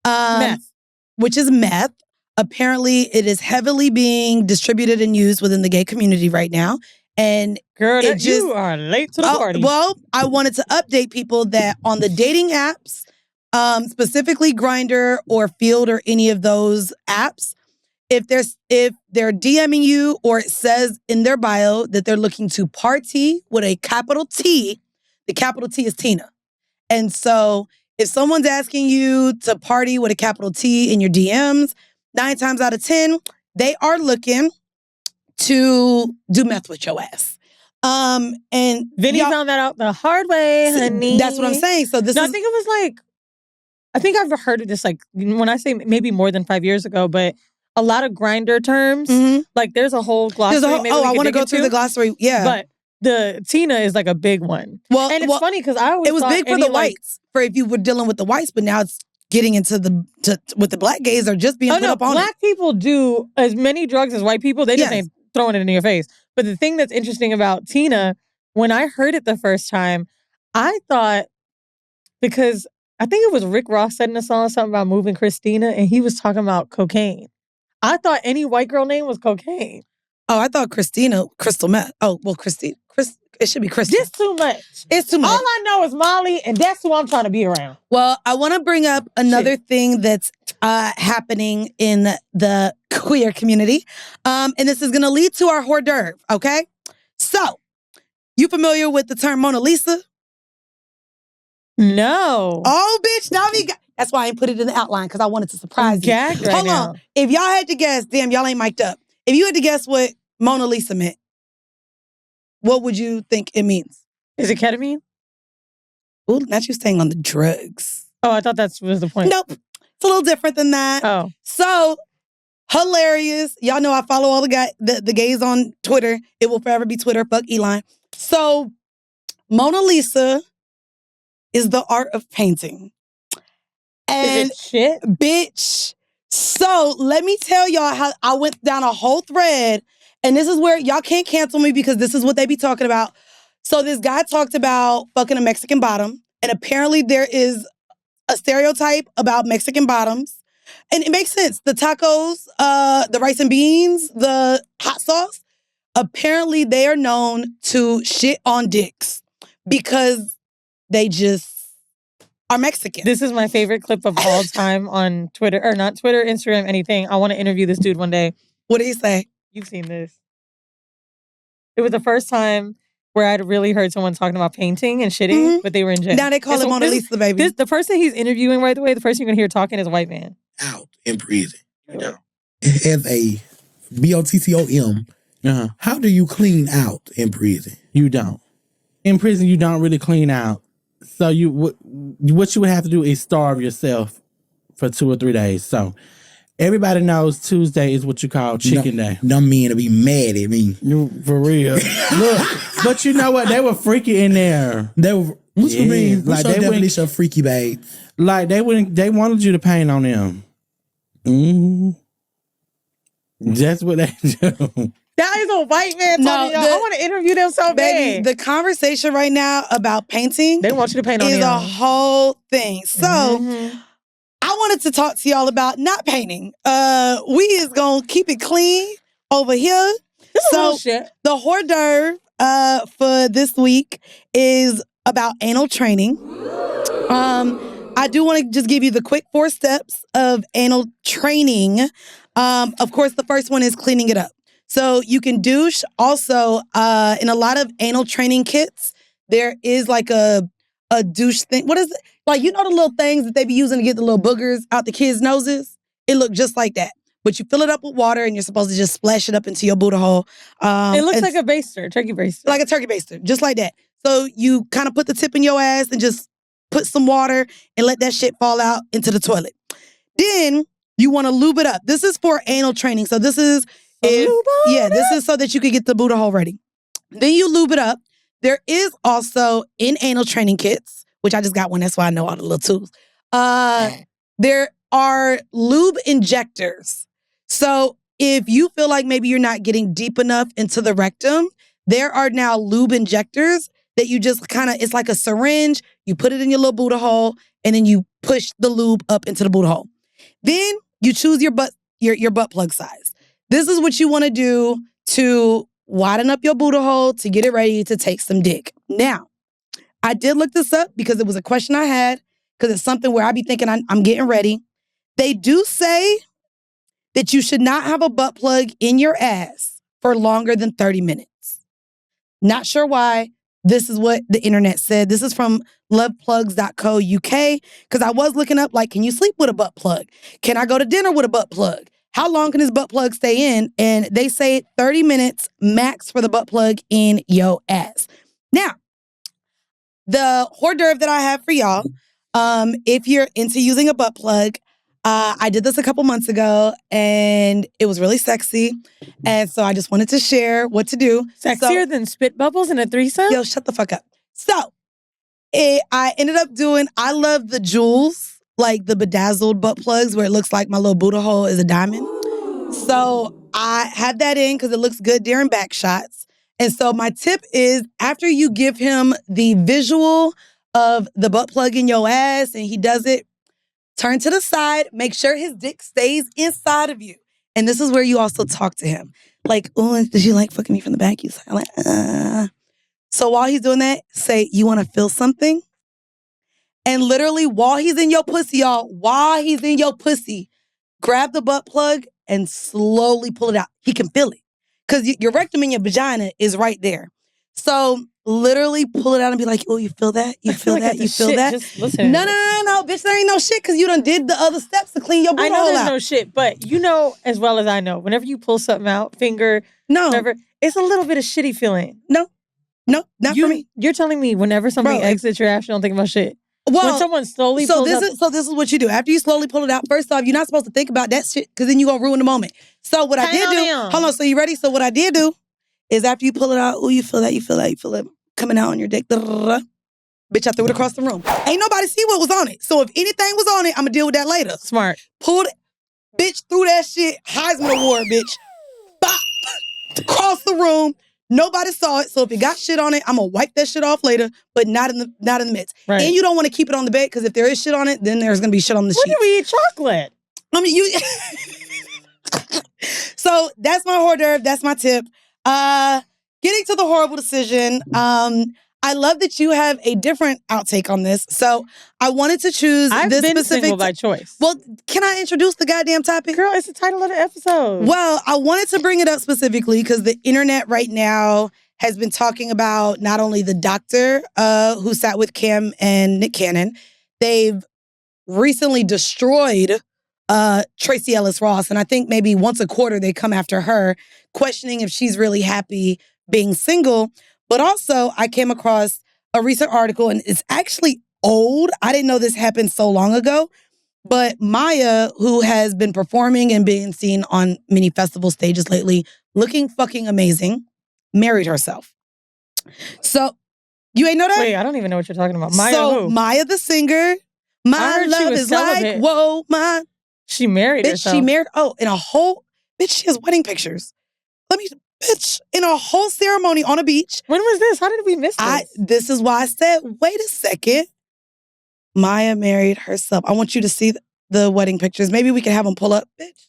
[SPEAKER 2] Meth.
[SPEAKER 1] Which is meth. Apparently, it is heavily being distributed and used within the gay community right now. And
[SPEAKER 2] girl, you are late to the party.
[SPEAKER 1] Well, I wanted to update people that on the dating apps, specifically Grindr or Field or any of those apps, if they're DMing you or it says in their bio that they're looking to party with a capital T, the capital T is Tina. And so if someone's asking you to party with a capital T in your DMs, 9 times out of 10, they are looking to do meth with your ass. And
[SPEAKER 2] Vinny found that out the hard way, honey.
[SPEAKER 1] That's what I'm saying. So I
[SPEAKER 2] think it was like, I think I've heard of this like, when I say maybe more than 5 years ago, but a lot of Grindr terms, like there's a whole glossary.
[SPEAKER 1] I want to go through the glossary. Yeah.
[SPEAKER 2] But the Tina is like a big one.
[SPEAKER 1] Well,
[SPEAKER 2] and it's funny because I always
[SPEAKER 1] it was big for the whites, for if you were dealing with the whites, but now it's getting into with the black gays are just being put up on
[SPEAKER 2] black people do as many drugs as white people. They just ain't throwing it in your face. But the thing that's interesting about Tina, when I heard it the first time, I thought, because I think it was Rick Ross said in a song something about moving Christina, and he was talking about cocaine. I thought any white girl name was cocaine.
[SPEAKER 1] Oh, I thought crystal meth. Oh, well, it should be Crystal.
[SPEAKER 2] This too much.
[SPEAKER 1] It's too much.
[SPEAKER 2] All I know is Molly, and that's who I'm trying to be around.
[SPEAKER 1] Well, I want to bring up another thing that's happening in the queer community. And this is going to lead to our hors d'oeuvre, okay? So, you familiar with the term Mona Lisa?
[SPEAKER 2] No.
[SPEAKER 1] Oh, bitch. That's why I didn't put it in the outline, because I wanted to surprise you. Hold on. If y'all had to guess, damn, y'all ain't mic'd up. If you had to guess what Mona Lisa meant, what would you think it means?
[SPEAKER 2] Is it ketamine?
[SPEAKER 1] Ooh, not you staying on the drugs.
[SPEAKER 2] Oh, I thought that was the point.
[SPEAKER 1] Nope. It's a little different than that.
[SPEAKER 2] Oh.
[SPEAKER 1] So, hilarious. Y'all know I follow all the gays on Twitter. It will forever be Twitter. Fuck Elon. So, Mona Lisa is the art of painting. And
[SPEAKER 2] is it shit?
[SPEAKER 1] Bitch. So, let me tell y'all how I went down a whole thread. And this is where y'all can't cancel me because this is what they be talking about. So this guy talked about fucking a Mexican bottom. And apparently there is a stereotype about Mexican bottoms. And it makes sense. The tacos, the rice and beans, the hot sauce, apparently they are known to shit on dicks because they just are Mexican.
[SPEAKER 2] This is my favorite clip of all time on Twitter, or not Twitter, Instagram, anything. I want to interview this dude one day.
[SPEAKER 1] What did he say?
[SPEAKER 2] You've seen this. It was the first time where I'd really heard someone talking about painting and shitting, but they were in jail.
[SPEAKER 1] Now they call him Mona Lisa, baby.
[SPEAKER 2] The person he's interviewing, right away, the person you're going to hear talking is a white man.
[SPEAKER 3] Out in prison. You know. As a BOTCOM, how do you clean out in prison?
[SPEAKER 4] You don't. In prison, you don't really clean out. So what you would have to do is starve yourself for 2 or 3 days. So everybody knows Tuesday is what you call chicken day.
[SPEAKER 3] Them men will be mad at me.
[SPEAKER 4] You for real. Look, but you know what? They were freaky in there.
[SPEAKER 3] They were. What you mean? What's your definition of freaky, babe?
[SPEAKER 4] Like they wanted you to paint on them. That's what they do.
[SPEAKER 2] That is a white man talking. I want to interview them so bad.
[SPEAKER 1] The conversation right now about painting,
[SPEAKER 2] they want you to paint on
[SPEAKER 1] is
[SPEAKER 2] them.
[SPEAKER 1] a whole thing. So I wanted to talk to y'all about not painting. We is gonna keep it clean over here.
[SPEAKER 2] So
[SPEAKER 1] the hors d'oeuvre for this week is about anal training. I do want to just give you the quick 4 steps of anal training. Of course, the first one is cleaning it up. So you can douche. Also, in a lot of anal training kits, there is like a douche thing. What is it? Like, you know the little things that they be using to get the little boogers out the kids' noses? It looked just like that. But you fill it up with water and you're supposed to just splash it up into your boo-tay-hol.
[SPEAKER 2] It looks like a baster, turkey baster.
[SPEAKER 1] Like a turkey baster, just like that. So you kind of put the tip in your ass and just put some water and let that shit fall out into the toilet. Then you want to lube it up. This is for anal training. So this is this is so that you can get the boo-tay-hol ready. Then you lube it up. There is also in anal training kits, which I just got one, that's why I know all the little tools. There are lube injectors. So if you feel like maybe you're not getting deep enough into the rectum, there are now lube injectors that you just kind of, it's like a syringe, you put it in your little boo-tay-hol, and then you push the lube up into the boo-tay-hol. Then you choose your butt plug size. This is what you want to do to widen up your boo-tay-hol to get it ready to take some dick. Now, I did look this up because it was a question I had, because it's something where I be thinking I'm getting ready. They do say that you should not have a butt plug in your ass for longer than 30 minutes. Not sure why. This is what the internet said. This is from loveplugs.co.uk, because I was looking up, like, can you sleep with a butt plug? Can I go to dinner with a butt plug? How long can this butt plug stay in? And they say 30 minutes max for the butt plug in your ass. Now, the hors d'oeuvre that I have for y'all, if you're into using a butt plug, I did this a couple months ago, and it was really sexy. And so I just wanted to share what to do.
[SPEAKER 2] Sexier than spit bubbles in a threesome?
[SPEAKER 1] Yo, shut the fuck up. So, I ended up doing, I love the jewels, like the bedazzled butt plugs where it looks like my little boo-tay-hol is a diamond. So I had that in because it looks good during back shots. And so my tip is, after you give him the visual of the butt plug in your ass and he does it, turn to the side, make sure his dick stays inside of you. And this is where you also talk to him. Like, oh, did you like fucking me from the back? You say, like, So while he's doing that, say, you want to feel something? And literally, while he's in your pussy, y'all, grab the butt plug and slowly pull it out. He can feel it. Because your rectum and your vagina is right there. So literally pull it out and be like, oh, you feel that? You feel that? You feel that?
[SPEAKER 2] Just listen.
[SPEAKER 1] No, bitch, there ain't no shit because you done did the other steps to clean your booty hole out.
[SPEAKER 2] I know there's no shit, but you know as well as I know, whenever you pull something out, finger, whatever, it's a little bit of shitty feeling.
[SPEAKER 1] No, not for me.
[SPEAKER 2] You're telling me whenever something exits your ass, you don't think about shit.
[SPEAKER 1] Well,
[SPEAKER 2] when someone slowly pulls
[SPEAKER 1] this is what you do. After you slowly pull it out, first off, you're not supposed to think about that shit because then you're going to ruin the moment. So what I did do, hold on, so you ready? So what I did do is after you pull it out, oh, you feel that, you feel it coming out on your dick. Bitch, I threw it across the room. Ain't nobody see what was on it. So if anything was on it, I'm going to deal with that later.
[SPEAKER 2] Smart.
[SPEAKER 1] Pulled it. Bitch, threw that shit. Heisman Award, bitch. Bop. Across the room. Nobody saw it. So if it got shit on it, I'm going to wipe that shit off later, but not in the midst. Right. And you don't want to keep it on the bed because if there is shit on it, then there's going to be shit on the sheet.
[SPEAKER 2] When do we eat chocolate?
[SPEAKER 1] I mean, you. So that's my hors d'oeuvre. That's my tip. Getting to the Whoreible Decision. I love that you have a different outtake on this. So I wanted to choose
[SPEAKER 2] I've
[SPEAKER 1] this
[SPEAKER 2] been
[SPEAKER 1] specific.
[SPEAKER 2] single by choice.
[SPEAKER 1] Well, can I introduce the goddamn topic?
[SPEAKER 2] Girl, it's the title of the episode.
[SPEAKER 1] Well, I wanted to bring it up specifically because the internet right now has been talking about not only the doctor who sat with Kim and Nick Cannon, they've recently destroyed Tracee Ellis Ross. And I think maybe once a quarter they come after her, questioning if she's really happy being single. But also, I came across a recent article, and it's actually old. I didn't know this happened so long ago. But Maya, who has been performing and being seen on many festival stages lately, looking fucking amazing, married herself. So, you ain't know that?
[SPEAKER 2] Wait, I don't even know what you're talking about. Maya who?
[SPEAKER 1] Maya the singer. My love is
[SPEAKER 2] celibate.
[SPEAKER 1] like, whoa, my.
[SPEAKER 2] She married herself.
[SPEAKER 1] She married, in a whole, bitch, she has wedding pictures. Bitch, in a whole ceremony on a beach.
[SPEAKER 2] When was this? How did we miss this?
[SPEAKER 1] This is why I said, wait a second. Maya married herself. I want you to see the wedding pictures. Maybe we can have them pull up, bitch.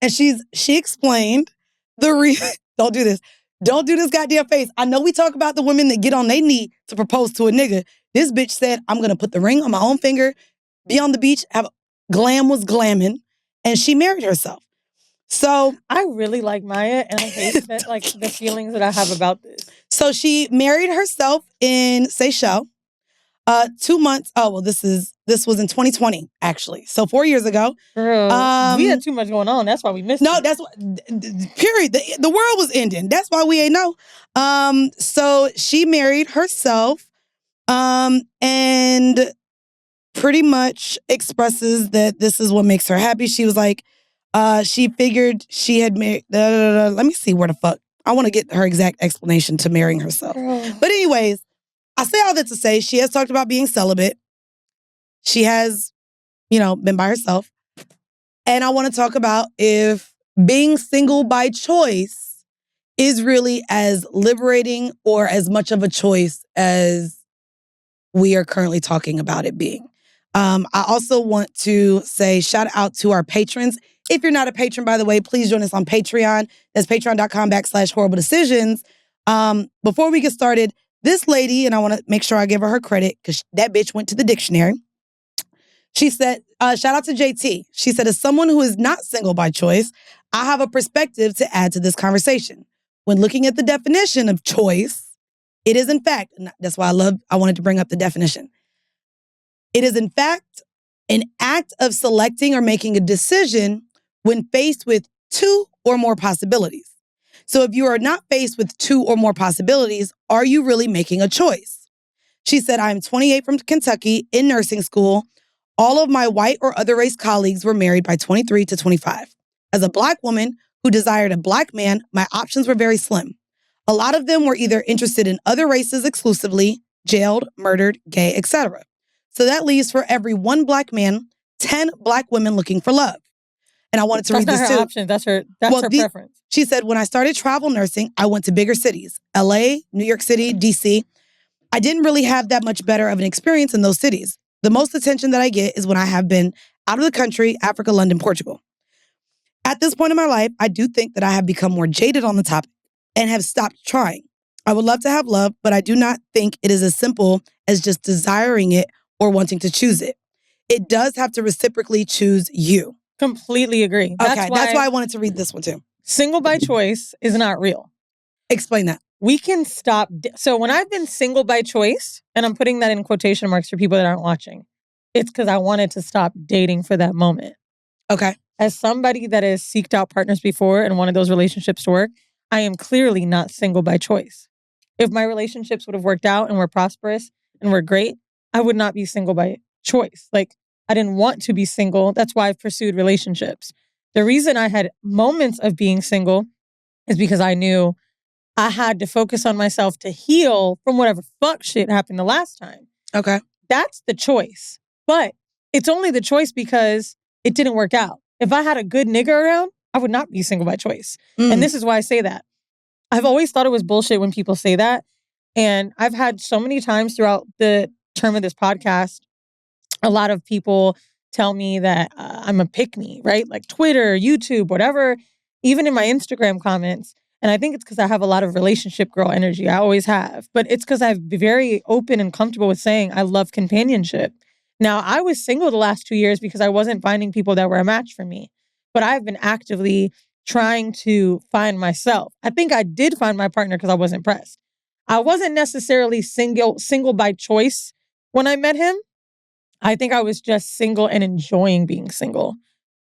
[SPEAKER 1] And she explained the reason. Don't do this. Don't do this goddamn face. I know we talk about the women that get on their knee to propose to a nigga. This bitch said, I'm going to put the ring on my own finger, be on the beach, glam was glamming, and she married herself. So
[SPEAKER 2] I really like Maya, and I hate that, like, the feelings that I have about this.
[SPEAKER 1] So she married herself in Seychelles. 2 months. Oh, well, this was in 2020, actually. So 4 years ago.
[SPEAKER 2] Girl, we had too much going on. That's why we missed it.
[SPEAKER 1] No, that's what, period. The world was ending. That's why we ain't know. So she married herself, and pretty much expresses that this is what makes her happy. She was like, she figured she had married, let me see where the fuck. I want to get her exact explanation to marrying herself.
[SPEAKER 2] Girl.
[SPEAKER 1] But anyways, I say all that to say she has talked about being celibate. She has, been by herself. And I want to talk about if being single by choice is really as liberating or as much of a choice as we are currently talking about it being. I also want to say shout out to our patrons. If you're not a patron, by the way, please join us on Patreon. That's patreon.com/Whoreible Decisions. Before we get started, this lady, and I want to make sure I give her credit because that bitch went to the dictionary. She said, shout out to JT. She said, as someone who is not single by choice, I have a perspective to add to this conversation. When looking at the definition of choice, it is in fact, and that's why I wanted to bring up the definition. It is in fact an act of selecting or making a decision when faced with two or more possibilities. So if you are not faced with two or more possibilities, are you really making a choice? She said, I'm 28 from Kentucky in nursing school. All of my white or other race colleagues were married by 23 to 25. As a Black woman who desired a Black man, my options were very slim. A lot of them were either interested in other races exclusively, jailed, murdered, gay, etc. So that leaves for every one Black man, 10 Black women looking for love. And I wanted to read this too.
[SPEAKER 2] That's not her option. That's her preference.
[SPEAKER 1] She said, when I started travel nursing, I went to bigger cities, LA, New York City, DC. I didn't really have that much better of an experience in those cities. The most attention that I get is when I have been out of the country, Africa, London, Portugal. At this point in my life, I do think that I have become more jaded on the topic and have stopped trying. I would love to have love, but I do not think it is as simple as just desiring it or wanting to choose it. It does have to reciprocally choose you.
[SPEAKER 2] Completely agree.
[SPEAKER 1] That's why I wanted to read this one too.
[SPEAKER 2] Single by choice is not real.
[SPEAKER 1] Explain that.
[SPEAKER 2] We can stop. So when I've been single by choice, and I'm putting that in quotation marks for people that aren't watching, it's because I wanted to stop dating for that moment.
[SPEAKER 1] Okay.
[SPEAKER 2] As somebody that has seeked out partners before and wanted those relationships to work, I am clearly not single by choice. If my relationships would have worked out and were prosperous and were great, I would not be single by choice. Like, I didn't want to be single. That's why I've pursued relationships. The reason I had moments of being single is because I knew I had to focus on myself to heal from whatever fuck shit happened the last time.
[SPEAKER 1] Okay.
[SPEAKER 2] That's the choice. But it's only the choice because it didn't work out. If I had a good nigga around, I would not be single by choice. And this is why I say that. I've always thought it was bullshit when people say that. And I've had so many times throughout the term of this podcast, a lot of people tell me that I'm a pick-me, right? Like Twitter, YouTube, whatever, even in my Instagram comments. And I think it's because I have a lot of relationship girl energy. I always have. But it's because I'm very open and comfortable with saying I love companionship. Now, I was single the last 2 years because I wasn't finding people that were a match for me. But I've been actively trying to find myself. I think I did find my partner because I wasn't pressed. I wasn't necessarily single by choice when I met him. I think I was just single and enjoying being single.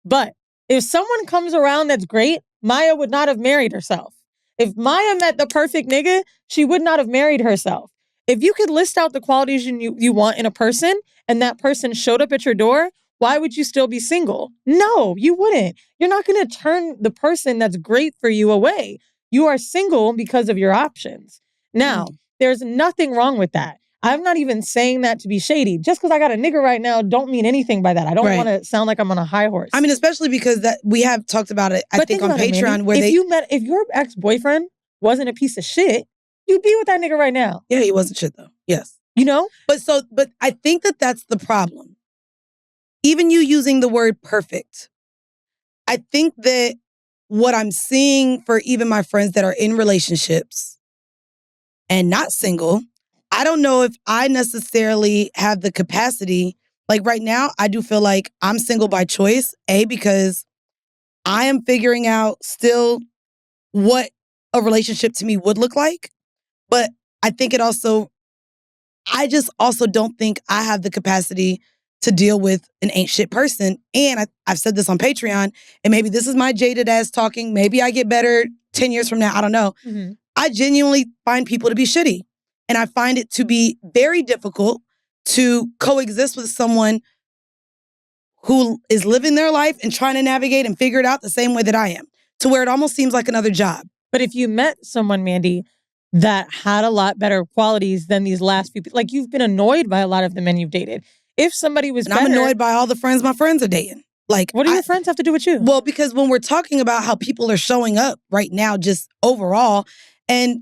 [SPEAKER 2] But if someone comes around that's great, Maya would not have married herself. If Maya met the perfect nigga, she would not have married herself. If you could list out the qualities you want in a person and that person showed up at your door, why would you still be single? No, you wouldn't. You're not going to turn the person that's great for you away. You are single because of your options. Now, there's nothing wrong with that. I'm not even saying that to be shady. Just because I got a nigga right now don't mean anything by that. I don't want to sound like I'm on a high horse.
[SPEAKER 1] I mean, especially because that we have talked about it, I think on Patreon, where
[SPEAKER 2] if your ex-boyfriend wasn't a piece of shit, you'd be with that nigga right now.
[SPEAKER 1] Yeah, he wasn't shit though. Yes.
[SPEAKER 2] You know?
[SPEAKER 1] But I think that that's the problem. Even you using the word perfect. I think that what I'm seeing for even my friends that are in relationships and not single, I don't know if I necessarily have the capacity. Like right now, I do feel like I'm single by choice, because I am figuring out still what a relationship to me would look like. But I think I just also don't think I have the capacity to deal with an ain't shit person. And I've said this on Patreon, and maybe this is my jaded ass talking. Maybe I get better 10 years from now. I don't know. Mm-hmm. I genuinely find people to be shitty. And I find it to be very difficult to coexist with someone who is living their life and trying to navigate and figure it out the same way that I am, to where it almost seems like another job.
[SPEAKER 2] But if you met someone, Mandii, that had a lot better qualities than these last few people, like you've been annoyed by a lot of the men you've dated. If somebody was better,
[SPEAKER 1] I'm annoyed by all the friends my friends are dating. Like,
[SPEAKER 2] what do your friends have to do with you?
[SPEAKER 1] Well, because when we're talking about how people are showing up right now, just overall, and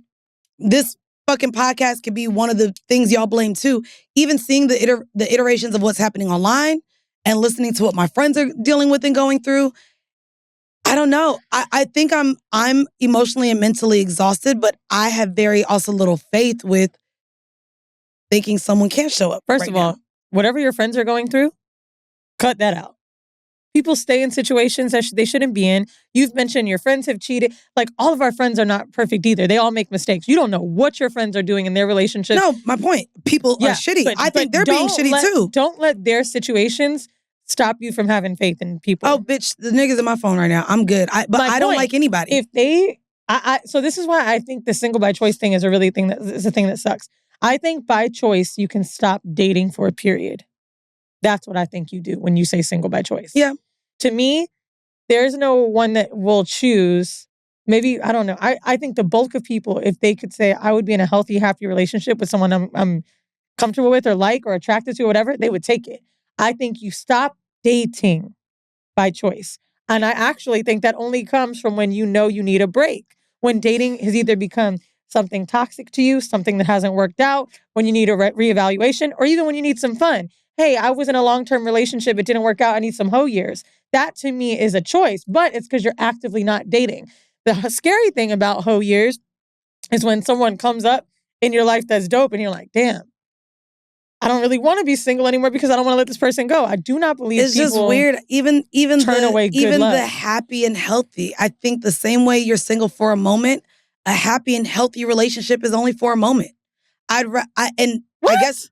[SPEAKER 1] this fucking podcast could be one of the things y'all blame too. Even seeing the iterations of what's happening online and listening to what my friends are dealing with and going through. I don't know. I think I'm emotionally and mentally exhausted, but I have very also little faith with thinking someone can't show up.
[SPEAKER 2] First of all, whatever your friends are going through, cut that out. People stay in situations that they shouldn't be in. You've mentioned your friends have cheated. Like, all of our friends are not perfect either. They all make mistakes. You don't know what your friends are doing in their relationships.
[SPEAKER 1] No, my point. People are shitty. I think they're being shitty too.
[SPEAKER 2] Don't let their situations stop you from having faith in people.
[SPEAKER 1] Oh, bitch, the niggas in my phone right now. I'm good. But I don't like anybody.
[SPEAKER 2] If they, so this is why I think the single by choice thing is a thing that sucks. I think by choice, you can stop dating for a period. That's what I think you do when you say single by choice.
[SPEAKER 1] Yeah.
[SPEAKER 2] To me, there's no one that will choose. Maybe, I don't know. I think the bulk of people, if they could say, I would be in a healthy, happy relationship with someone I'm comfortable with or like or attracted to or whatever, they would take it. I think you stop dating by choice. And I actually think that only comes from when you know you need a break. When dating has either become something toxic to you, something that hasn't worked out, when you need a reevaluation, or even when you need some fun. Hey, I was in a long-term relationship. It didn't work out. I need some hoe years. That to me is a choice, but it's because you're actively not dating. The scary thing about hoe years is when someone comes up in your life that's dope and you're like, damn, I don't really want to be single anymore because I don't want to let this person go. I do not believe
[SPEAKER 1] it's just weird. Even
[SPEAKER 2] turn away good love.
[SPEAKER 1] The happy and healthy. I think the same way you're single for a moment, a happy and healthy relationship is only for a moment. I guess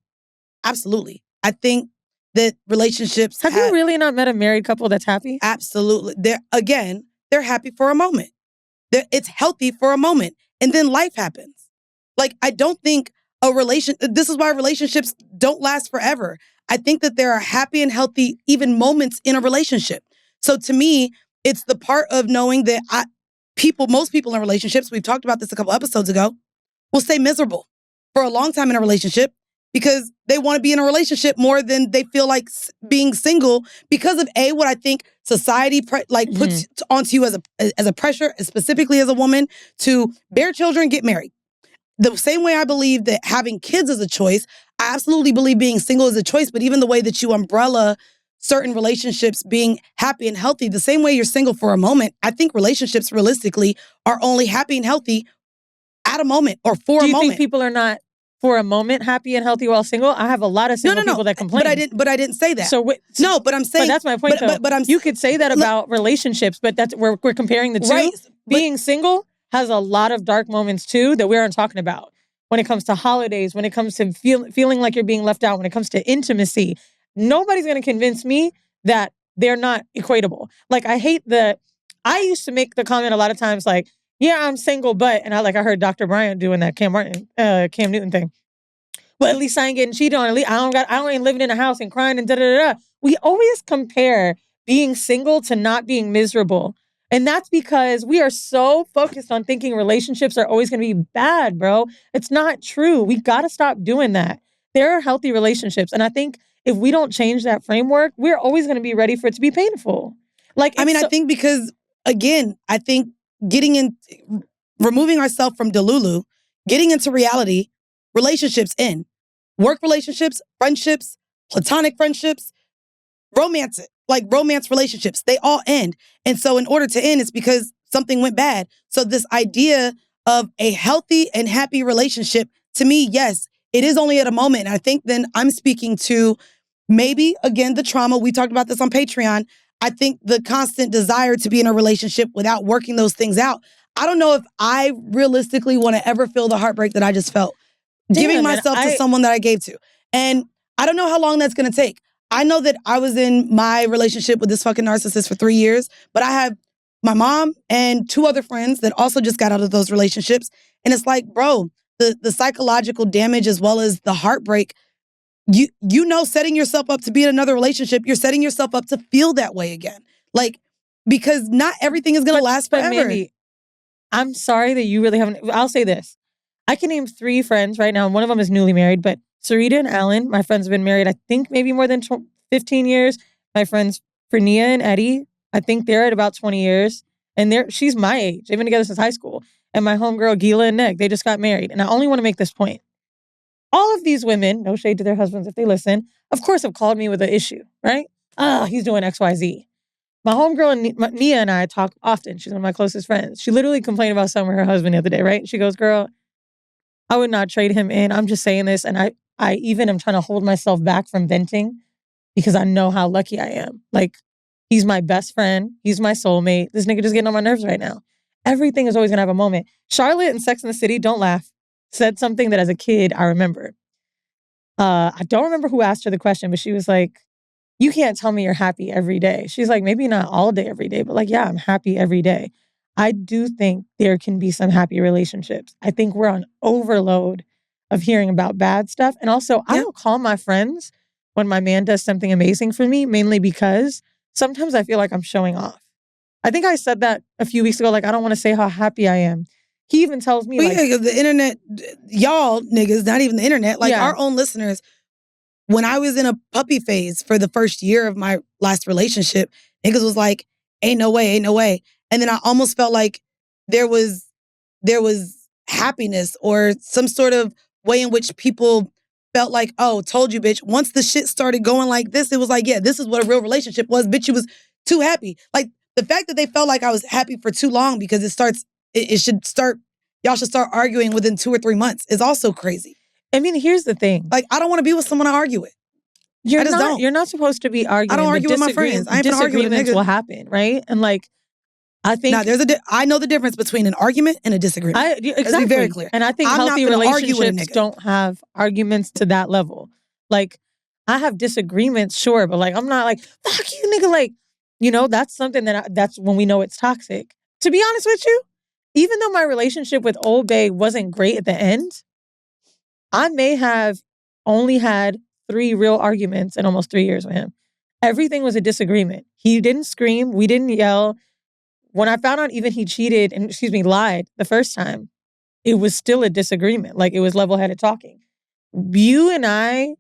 [SPEAKER 1] absolutely. I think that relationships
[SPEAKER 2] have you really not met a married couple that's happy?
[SPEAKER 1] Absolutely. They're happy for a moment. It's healthy for a moment, and then life happens. Like, I don't think this is why relationships don't last forever. I think that there are happy and healthy even moments in a relationship. So to me, it's the part of knowing that most people in relationships, we've talked about this a couple episodes ago, will stay miserable for a long time in a relationship because they want to be in a relationship more than they feel like being single because of what I think society puts onto you as a pressure, specifically as a woman, to bear children, get married. The same way I believe that having kids is a choice, I absolutely believe being single is a choice, but even the way that you umbrella certain relationships being happy and healthy. The same way you're single for a moment, I think relationships realistically are only happy and healthy at a moment or for a moment.
[SPEAKER 2] Do you think people are not for a moment happy and healthy while single? I have a lot of single people that complain.
[SPEAKER 1] But I didn't say that.
[SPEAKER 2] No,
[SPEAKER 1] but I'm saying.
[SPEAKER 2] But that's my point, though.
[SPEAKER 1] But
[SPEAKER 2] you could say that about relationships, but that's we're comparing the two.
[SPEAKER 1] Right,
[SPEAKER 2] Being single has a lot of dark moments too that we aren't talking about. When it comes to holidays, when it comes to feeling like you're being left out, when it comes to intimacy, nobody's going to convince me that they're not equatable. Like, I used to make the comment a lot of times, like, yeah, I'm single, but, and I heard Dr. Bryant doing that Cam Newton thing. Well, at least I ain't getting cheated on. At least I ain't living in a house and crying and da-da-da-da. We always compare being single to not being miserable. And that's because we are so focused on thinking relationships are always going to be bad, bro. It's not true. We got to stop doing that. There are healthy relationships. And I think if we don't change that framework, we're always going to be ready for it to be painful. I
[SPEAKER 1] think because, again, I think removing ourselves from Delulu, getting into reality, relationships end. Work relationships, friendships, platonic friendships, romance relationships, they all end. And so in order to end, it's because something went bad. So this idea of a healthy and happy relationship, to me, yes, it is only at a moment. And I think then I'm speaking to maybe, again, the trauma. We talked about this on Patreon. I think the constant desire to be in a relationship without working those things out. I don't know if I realistically want to ever feel the heartbreak that I just felt. Giving myself to someone that I gave to. And I don't know how long that's going to take. I know that I was in my relationship with this fucking narcissist for 3 years, but I have my mom and 2 other friends that also just got out of those relationships. And it's like, bro, the psychological damage as well as the heartbreak, setting yourself up to be in another relationship, you're setting yourself up to feel that way again. Because not everything is going to last forever.
[SPEAKER 2] Mandii, I'm sorry that you really haven't. I'll say this. I can name 3 friends right now, and one of them is newly married, but Sarita and Alan, my friends have been married, I think maybe more than 15 years. My friends Fernia and Eddie, I think they're at about 20 years. And she's my age. They've been together since high school. And my homegirl, Gila and Nick, they just got married. And I only want to make this point. All of these women, no shade to their husbands if they listen, of course have called me with an issue, right? He's doing XYZ. My homegirl, Nia, and I talk often. She's one of my closest friends. She literally complained about something with her husband the other day, right? She goes, girl, I would not trade him in. I'm just saying this. And I even am trying to hold myself back from venting because I know how lucky I am. He's my best friend. He's my soulmate. This nigga just getting on my nerves right now. Everything is always going to have a moment. Charlotte in Sex and the City, don't laugh, said something that as a kid I remember. I don't remember who asked her the question, but she was like, you can't tell me you're happy every day. She's like, maybe not all day every day, but yeah, I'm happy every day. I do think there can be some happy relationships. I think we're on overload of hearing about bad stuff. And also, I don't call my friends when my man does something amazing for me, mainly because sometimes I feel like I'm showing off. I think I said that a few weeks ago, I don't want to say how happy I am. He even tells me,
[SPEAKER 1] the internet, y'all niggas, not even the internet, our own listeners, when I was in a puppy phase for the first year of my last relationship, niggas was like, ain't no way, ain't no way. And then I almost felt like there was happiness or some sort of way in which people felt like, oh, told you, bitch. Once the shit started going like this, it was like, yeah, this is what a real relationship was. Bitch, you was too happy. The fact that they felt like I was happy for too long because y'all should start arguing within 2 or 3 months is also crazy.
[SPEAKER 2] I mean, here's the thing.
[SPEAKER 1] I don't want to be with someone I argue with.
[SPEAKER 2] You're not supposed to be arguing.
[SPEAKER 1] I don't argue with my friends. I ain't gonna argue with a nigga.
[SPEAKER 2] Will happen, right? And I think
[SPEAKER 1] I know the difference between an argument and a disagreement.
[SPEAKER 2] Exactly.
[SPEAKER 1] Let's be very clear.
[SPEAKER 2] And I think healthy relationships don't have arguments to that level. I have disagreements, sure, but I'm not fuck you, nigga. That's something that's when we know it's toxic. To be honest with you, even though my relationship with Old Bay wasn't great at the end, I may have only had 3 real arguments in almost 3 years with him. Everything was a disagreement. He didn't scream. We didn't yell. When I found out even he cheated and, lied the first time, it was still a disagreement. It was level-headed talking. You and I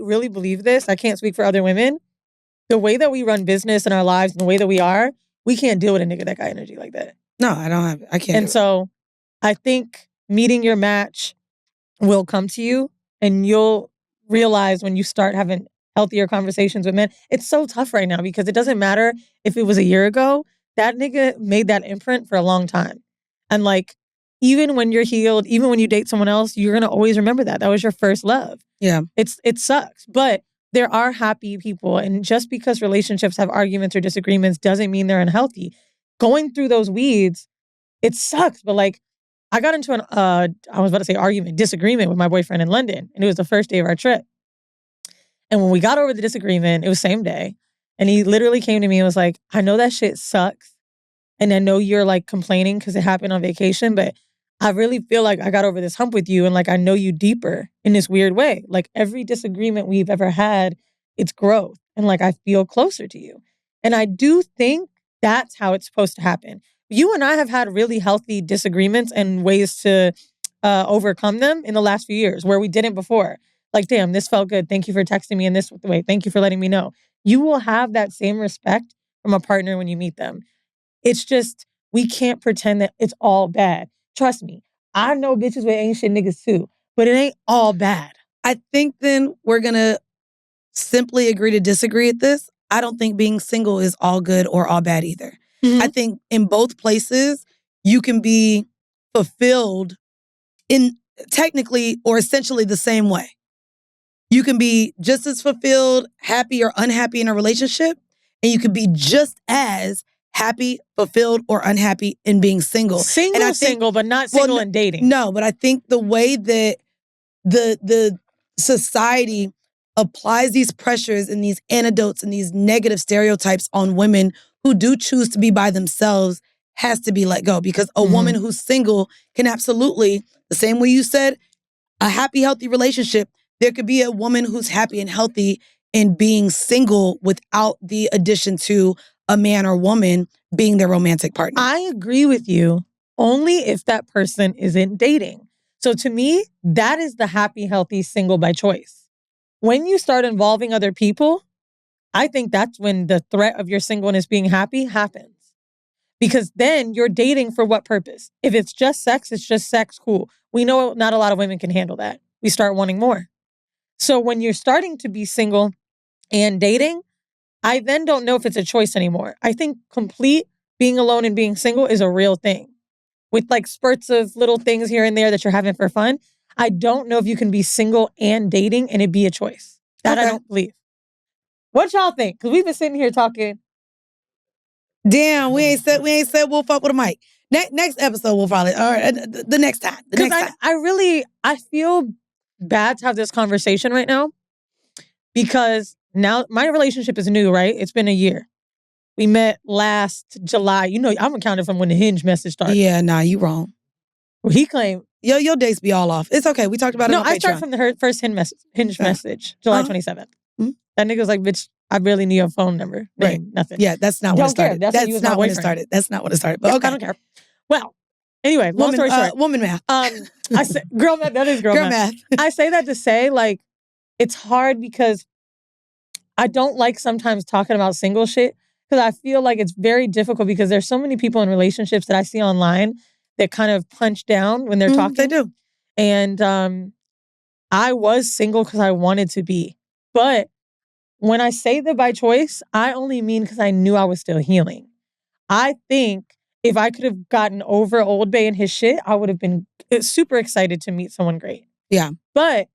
[SPEAKER 2] really believe this. I can't speak for other women. The way that we run business in our lives and the way that we can't deal with a nigga that got energy like that.
[SPEAKER 1] No, I can't.
[SPEAKER 2] And so I think meeting your match will come to you and you'll realize when you start having healthier conversations with men. It's so tough right now because it doesn't matter if it was a year ago. That nigga made that imprint for a long time. And like, even when you're healed, even when you date someone else, you're going to always remember that. That was your first love.
[SPEAKER 1] Yeah.
[SPEAKER 2] It sucks. But there are happy people. And just because relationships have arguments or disagreements doesn't mean they're unhealthy. Going through those weeds, it sucks. But like, I got into disagreement with my boyfriend in London. And it was the first day of our trip. And when we got over the disagreement, it was same day. And he literally came to me and was like, I know that shit sucks. And I know you're like complaining because it happened on vacation, but I really feel like I got over this hump with you. And like, I know you deeper in this weird way. Like every disagreement we've ever had, it's growth. And like, I feel closer to you. And I do think that's how it's supposed to happen. You and I have had really healthy disagreements and ways to overcome them in the last few years where we didn't before. Like, damn, this felt good. Thank you for texting me in this way. Thank you for letting me know. You will have that same respect from a partner when you meet them. It's just, we can't pretend that it's all bad. Trust me, I know bitches with ain't shit niggas too, but it ain't all bad.
[SPEAKER 1] I think then we're going to simply agree to disagree at this. I don't think being single is all good or all bad either. Mm-hmm. I think in both places, you can be fulfilled in technically or essentially the same way. You can be just as fulfilled, happy or unhappy in a relationship, and you can be just as happy, fulfilled, or unhappy in being single.
[SPEAKER 2] Single, but not single in dating.
[SPEAKER 1] No, but I think the way that the society applies these pressures and these antidotes and these negative stereotypes on women who do choose to be by themselves has to be let go. Because a woman who's single can absolutely, the same way you said, a happy, healthy relationship, there could be a woman who's happy and healthy in being single without the addition to a man or woman being their romantic partner.
[SPEAKER 2] I agree with you only if that person isn't dating. So to me, that is the happy, healthy single by choice. When you start involving other people, I think that's when the threat of your singleness being happy happens. Because then you're dating for what purpose? If it's just sex, cool. We know not a lot of women can handle that. We start wanting more. So when you're starting to be single and dating, I then don't know if it's a choice anymore. I think complete being alone and being single is a real thing. With like spurts of little things here and there that you're having for fun. I don't know if you can be single and dating and it be a choice. That okay. I don't believe. What y'all think? Because we've been sitting here talking.
[SPEAKER 1] Damn, we ain't said we'll fuck with a mic. Next episode we'll probably, all right, the next time.
[SPEAKER 2] I feel bad to have this conversation right now because now my relationship is new, right? It's been a year. We met last July. You know, I'm accounting from when the Hinge message started.
[SPEAKER 1] Yeah, nah, you wrong.
[SPEAKER 2] Well, he claimed.
[SPEAKER 1] Your dates be all off. It's okay. We talked about it on Patreon.
[SPEAKER 2] No, I started from the first Hinge message, July 27th. Mm-hmm. That nigga was like, bitch, I barely need your phone number. Right. Nothing.
[SPEAKER 1] Yeah, that's not when it started. That's not when it started. That's not when it started. But okay.
[SPEAKER 2] I don't care. Well, anyway, long story short.
[SPEAKER 1] Woman math.
[SPEAKER 2] I say, girl math, that is girl math. I say that to say, like, it's hard because I don't like sometimes talking about single shit because I feel like it's very difficult because there's so many people in relationships that I see online that kind of punch down when they're talking.
[SPEAKER 1] They do.
[SPEAKER 2] And I was single because I wanted to be. But when I say that by choice, I only mean because I knew I was still healing. I think if I could have gotten over Old Bay and his shit, I would have been super excited to meet someone great.
[SPEAKER 1] Yeah.
[SPEAKER 2] But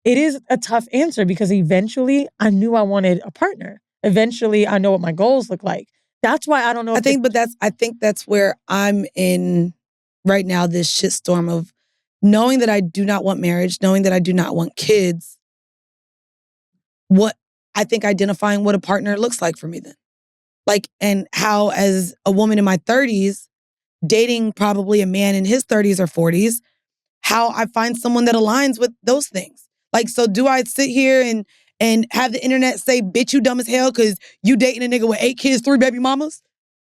[SPEAKER 2] it is a tough answer because eventually I knew I wanted a partner. Eventually I know what my goals look like. That's why I don't know.
[SPEAKER 1] I think that's where I'm in right now, this shitstorm of knowing that I do not want marriage, knowing that I do not want kids. What I think identifying what a partner looks like for me then. Like, and how as a woman in my 30s, dating probably a man in his 30s or 40s, how I find someone that aligns with those things. Like, so do I sit here and have the internet say, bitch, you dumb as hell because you dating a nigga with 8 kids, 3 baby mamas?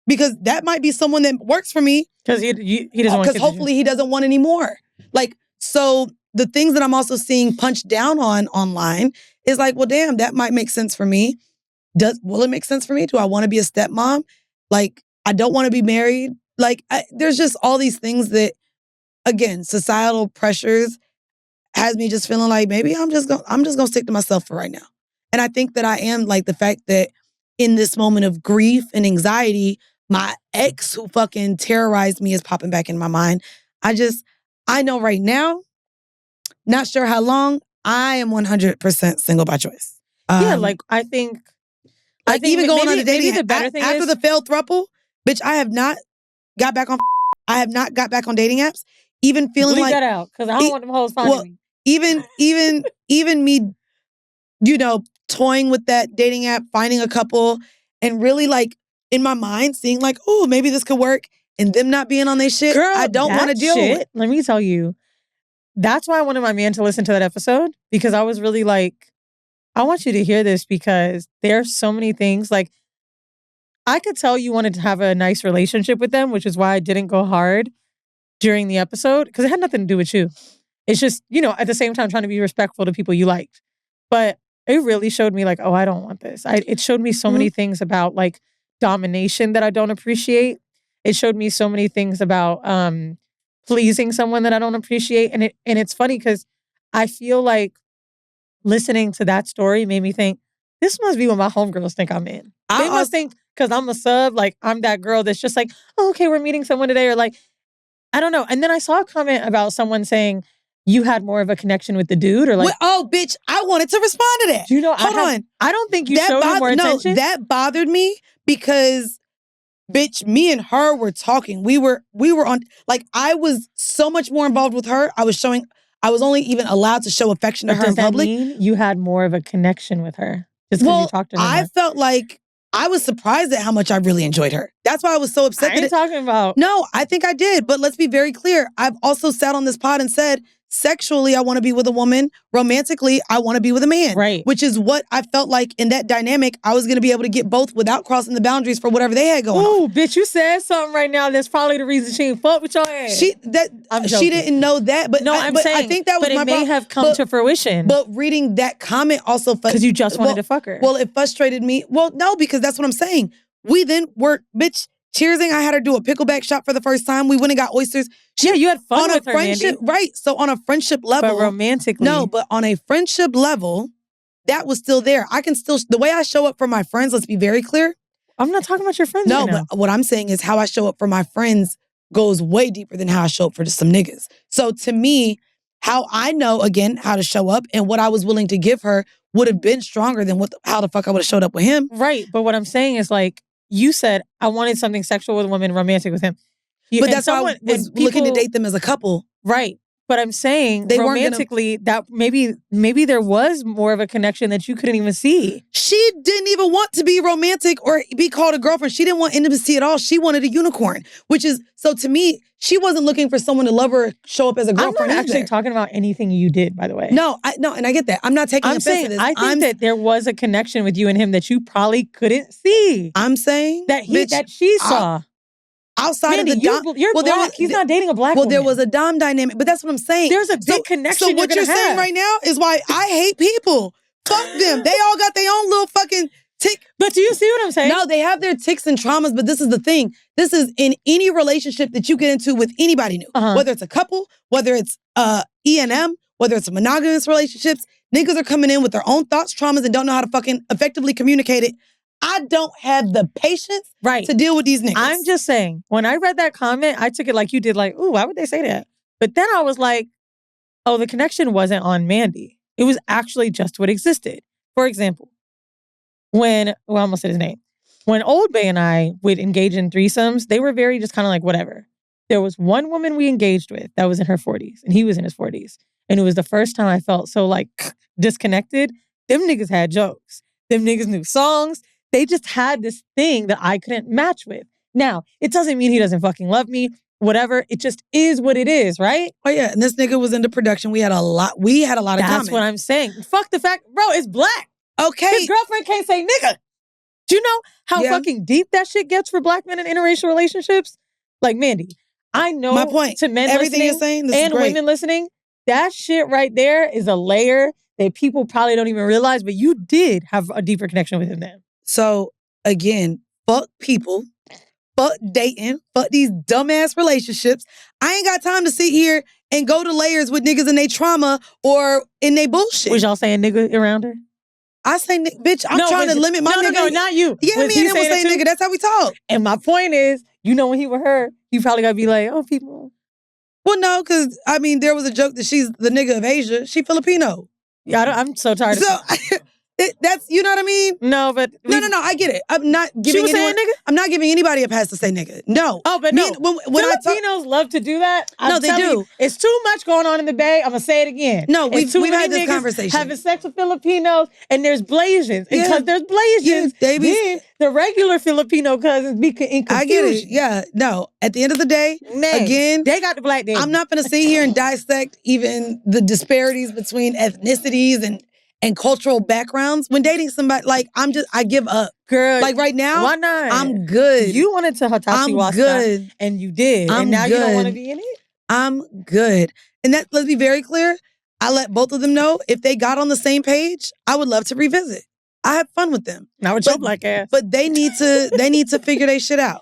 [SPEAKER 1] Because that might be someone that works for me.
[SPEAKER 2] Because he doesn't want kids.
[SPEAKER 1] Because hopefully he doesn't want any more. Like, so the things that I'm also seeing punched down on online is like, well, damn, that might make sense for me. Will it make sense for me? Do I want to be a stepmom? Like, I don't want to be married. Like, there's just all these things that, again, societal pressures has me just feeling like maybe I'm just gonna stick to myself for right now. And I think that I am like the fact that in this moment of grief and anxiety, my ex who fucking terrorized me is popping back in my mind. I know right now, not sure how long, I am 100% single by choice.
[SPEAKER 2] Yeah, like I think
[SPEAKER 1] even going on a dating
[SPEAKER 2] the better thing
[SPEAKER 1] after
[SPEAKER 2] is,
[SPEAKER 1] the failed throuple, bitch, I have not got back on. I have not got back on dating apps. Even feeling
[SPEAKER 2] leave
[SPEAKER 1] like
[SPEAKER 2] that out because I don't want them hoes finding me.
[SPEAKER 1] Even me, you know, toying with that dating app, finding a couple, and really like in my mind seeing like, oh, maybe this could work, and them not being on their shit.
[SPEAKER 2] Girl,
[SPEAKER 1] I don't want to deal with.
[SPEAKER 2] Let me tell you, that's why I wanted my man to listen to that episode, because I was really like, I want you to hear this because there's so many things. Like, I could tell you wanted to have a nice relationship with them, which is why I didn't go hard during the episode, because it had nothing to do with you. It's just, you know, at the same time trying to be respectful to people you liked. But it really showed me like, oh, I don't want this. It showed me so many things about like domination that I don't appreciate. It showed me so many things about pleasing someone that I don't appreciate. And it's funny because I feel like listening to that story made me think, this must be what my homegirls think I'm in. They must think because I'm a sub, like I'm that girl that's just like, oh, okay, we're meeting someone today, or like, I don't know. And then I saw a comment about someone saying you had more of a connection with the dude, or like,
[SPEAKER 1] oh, bitch, I wanted to respond to that.
[SPEAKER 2] Do you know?
[SPEAKER 1] Hold on.
[SPEAKER 2] I don't think you showed him more attention.
[SPEAKER 1] No, that bothered me because, bitch, me and her were talking. We were on, like, I was so much more involved with her. I was only even allowed to show affection to her in public.
[SPEAKER 2] Does that mean you had more of a connection with her just because you talked to her?
[SPEAKER 1] I felt like I was surprised at how much I really enjoyed her. That's why I was so upset.
[SPEAKER 2] I ain't talking about.
[SPEAKER 1] No, I think I did. But let's be very clear. I've also sat on this pod and said, sexually, I want to be with a woman. Romantically, I want to be with a man.
[SPEAKER 2] Right.
[SPEAKER 1] Which is what I felt like in that dynamic, I was going to be able to get both without crossing the boundaries for whatever they had going on.
[SPEAKER 2] Ooh, bitch, you said something right now that's probably the reason she ain't fuck with your ass.
[SPEAKER 1] She didn't know that. But
[SPEAKER 2] no, I'm saying,
[SPEAKER 1] I think that was
[SPEAKER 2] but
[SPEAKER 1] my
[SPEAKER 2] it may have come to fruition.
[SPEAKER 1] But reading that comment also...
[SPEAKER 2] Because you just wanted to fuck her.
[SPEAKER 1] Well, it frustrated me. Well, no, because that's what I'm saying. We then were, bitch, cheersing. I had her do a pickleback shot for the first time. We went and got oysters.
[SPEAKER 2] Yeah, you had fun
[SPEAKER 1] on
[SPEAKER 2] with
[SPEAKER 1] a
[SPEAKER 2] her,
[SPEAKER 1] friendship,
[SPEAKER 2] Mandii.
[SPEAKER 1] right? So on a friendship level,
[SPEAKER 2] but romantically,
[SPEAKER 1] no. But on a friendship level, that was still there. I can still the way I show up for my friends. Let's be very clear.
[SPEAKER 2] I'm not talking about your friends.
[SPEAKER 1] No,
[SPEAKER 2] right now.
[SPEAKER 1] but what I'm saying is how I show up for my friends goes way deeper than how I show up for some niggas. So to me, how I know again how to show up and what I was willing to give her would have been stronger than how the fuck I would have showed up with him.
[SPEAKER 2] Right, but what I'm saying is like. You said, I wanted something sexual with a woman, romantic with him.
[SPEAKER 1] But that's why I was looking to date them as a couple.
[SPEAKER 2] Right. But I'm saying they romantically, that maybe there was more of a connection that you couldn't even see.
[SPEAKER 1] She didn't even want to be romantic or be called a girlfriend. She didn't want intimacy at all. She wanted a unicorn, which is, so to me, she wasn't looking for someone to love her, show up as a girlfriend.
[SPEAKER 2] I'm not actually talking about anything you did, by the way.
[SPEAKER 1] No, and I get that. I'm not taking offense to this.
[SPEAKER 2] I think that there was a connection with you and him that you probably couldn't see.
[SPEAKER 1] I'm saying
[SPEAKER 2] that she saw.
[SPEAKER 1] Outside
[SPEAKER 2] Mandii,
[SPEAKER 1] of the dom,
[SPEAKER 2] you're black. He's not dating a black woman.
[SPEAKER 1] Well, there was a dom dynamic, but that's what I'm saying.
[SPEAKER 2] There's a big connection.
[SPEAKER 1] So what you're saying right now is why I hate people. Fuck them. They all got their own little fucking tick.
[SPEAKER 2] But do you see what I'm saying?
[SPEAKER 1] No, they have their ticks and traumas, but this is the thing. This is in any relationship that you get into with anybody new. Whether it's a couple, whether it's E&M, whether it's monogamous relationships, niggas are coming in with their own thoughts, traumas, and don't know how to fucking effectively communicate it. I don't have the patience to deal with these niggas.
[SPEAKER 2] I'm just saying, when I read that comment, I took it like you did, like, ooh, why would they say that? But then I was like, oh, the connection wasn't on Mandii. It was actually just what existed. For example, I almost said his name. When Old Bay and I would engage in threesomes, they were very just kind of like, whatever. There was one woman we engaged with that was in her 40s, and he was in his 40s. And it was the first time I felt so like disconnected. Them niggas had jokes. Them niggas knew songs. They just had this thing that I couldn't match with. Now, it doesn't mean he doesn't fucking love me, whatever. It just is what it is, right?
[SPEAKER 1] Oh yeah, and this nigga was into production. We had a lot of comments.
[SPEAKER 2] That's what I'm saying. Fuck the fact, bro, it's black.
[SPEAKER 1] Okay.
[SPEAKER 2] His girlfriend can't say nigga. Do you know how fucking deep that shit gets for black men in interracial relationships? Like, Mandii, I know
[SPEAKER 1] my point.
[SPEAKER 2] To men
[SPEAKER 1] everything
[SPEAKER 2] listening
[SPEAKER 1] you're saying, this
[SPEAKER 2] and
[SPEAKER 1] is great.
[SPEAKER 2] women listening, that shit right there is a layer that people probably don't even realize, but you did have a deeper connection with him then.
[SPEAKER 1] So, again, fuck people, fuck dating, fuck these dumbass relationships. I ain't got time to sit here and go to layers with niggas in their trauma or in their bullshit.
[SPEAKER 2] Was y'all saying nigga around her?
[SPEAKER 1] I say, bitch, I'm trying to limit my nigga.
[SPEAKER 2] No, not you.
[SPEAKER 1] Yeah, me and him will say nigga. That's how we talk.
[SPEAKER 2] And my point is, you know, when he with her, you probably gotta be like, oh, people.
[SPEAKER 1] Well, no, because, I mean, there was a joke that she's the nigga of Asia. She Filipino.
[SPEAKER 2] Yeah, I'm so tired of
[SPEAKER 1] that's, you know what I mean?
[SPEAKER 2] No, but...
[SPEAKER 1] No, I get it. I'm not giving anyone...
[SPEAKER 2] nigga?
[SPEAKER 1] I'm not giving anybody a pass to say nigga. No.
[SPEAKER 2] Oh, but
[SPEAKER 1] when
[SPEAKER 2] Filipinos love to do that.
[SPEAKER 1] No, they do.
[SPEAKER 2] It's too much going on in the Bay. I'm going to say it again.
[SPEAKER 1] No, we've had this conversation.
[SPEAKER 2] Having sex with Filipinos, and there's Blasians. And because there's Blasians, then the regular Filipino cousins be in confusion.
[SPEAKER 1] I get it. Yeah. No. At the end of the day, again...
[SPEAKER 2] They got the black daddy.
[SPEAKER 1] I'm not going to sit here and dissect even the disparities between ethnicities and cultural backgrounds. When dating somebody, like, I give up.
[SPEAKER 2] Girl.
[SPEAKER 1] Like right now,
[SPEAKER 2] why not?
[SPEAKER 1] I'm good.
[SPEAKER 2] You wanted to Hitachi Wasta, and you did. And now you don't want to be in it?
[SPEAKER 1] I'm good. And let's be very clear. I let both of them know if they got on the same page, I would love to revisit. I had fun with them.
[SPEAKER 2] Not with your black ass.
[SPEAKER 1] But they need to figure their shit out.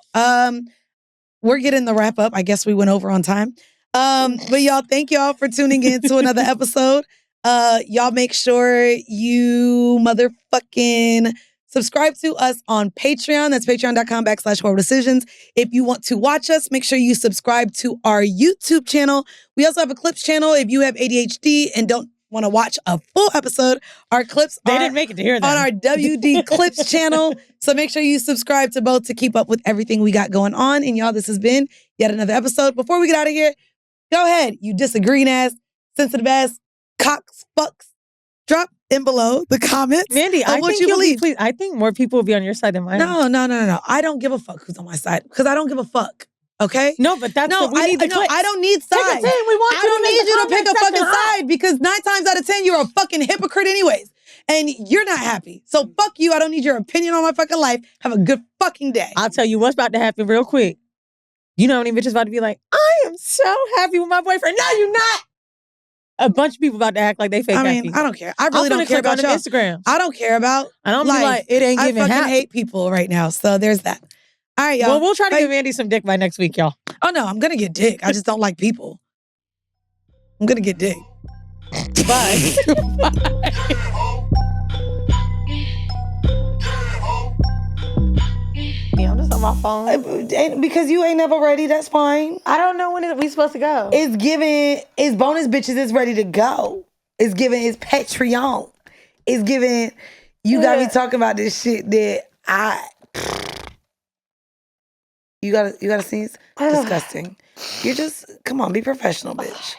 [SPEAKER 1] We're getting the wrap up. I guess we went over on time. But y'all, thank y'all for tuning in to another episode. Y'all make sure you motherfucking subscribe to us on Patreon. That's patreon.com/Whoreible Decisions. If you want to watch us, make sure you subscribe to our YouTube channel. We also have a clips channel. If you have ADHD and don't want to watch a full episode, our clips
[SPEAKER 2] didn't make it to hear that
[SPEAKER 1] on our WD Clips channel. So make sure you subscribe to both to keep up with everything we got going on. And y'all, this has been yet another episode. Before we get out of here, go ahead, you disagreeing ass, sensitive ass, cocks, fucks, drop in below the comments.
[SPEAKER 2] Mandii, I think you believe. I think more people will be on your side than mine.
[SPEAKER 1] No. I don't give a fuck who's on my side because I don't give a fuck. Okay?
[SPEAKER 2] No, but that's we need the clips.
[SPEAKER 1] I don't need sides.
[SPEAKER 2] Pick a team. I
[SPEAKER 1] don't need you to pick a fucking side because 9 times out of 10 you're a fucking hypocrite anyways. And you're not happy. So fuck you. I don't need your opinion on my fucking life. Have a good fucking day.
[SPEAKER 2] I'll tell you what's about to happen real quick. You know how many bitches about to be like, I am so happy with my boyfriend. No, you're not. A bunch of people about to act like they fake happy.
[SPEAKER 1] I don't care. I really don't care about y'all.
[SPEAKER 2] Instagram.
[SPEAKER 1] I don't care about
[SPEAKER 2] I don't be like, it ain't giving
[SPEAKER 1] I fucking hate people right now. So there's that. All right, y'all.
[SPEAKER 2] Well, we'll try to give Mandii some dick by next week, y'all.
[SPEAKER 1] Oh, no, I'm going to get dick. I just don't like people. I'm going to get dick.
[SPEAKER 2] Bye. Bye. Yeah, I'm just on my phone.
[SPEAKER 1] Because you ain't never ready, that's fine.
[SPEAKER 2] I don't know when we supposed to go.
[SPEAKER 1] It's bonus bitches is ready to go. It's Patreon. It's giving, you got me talking about this shit that you gotta see it's disgusting. You just, come on, be professional, bitch.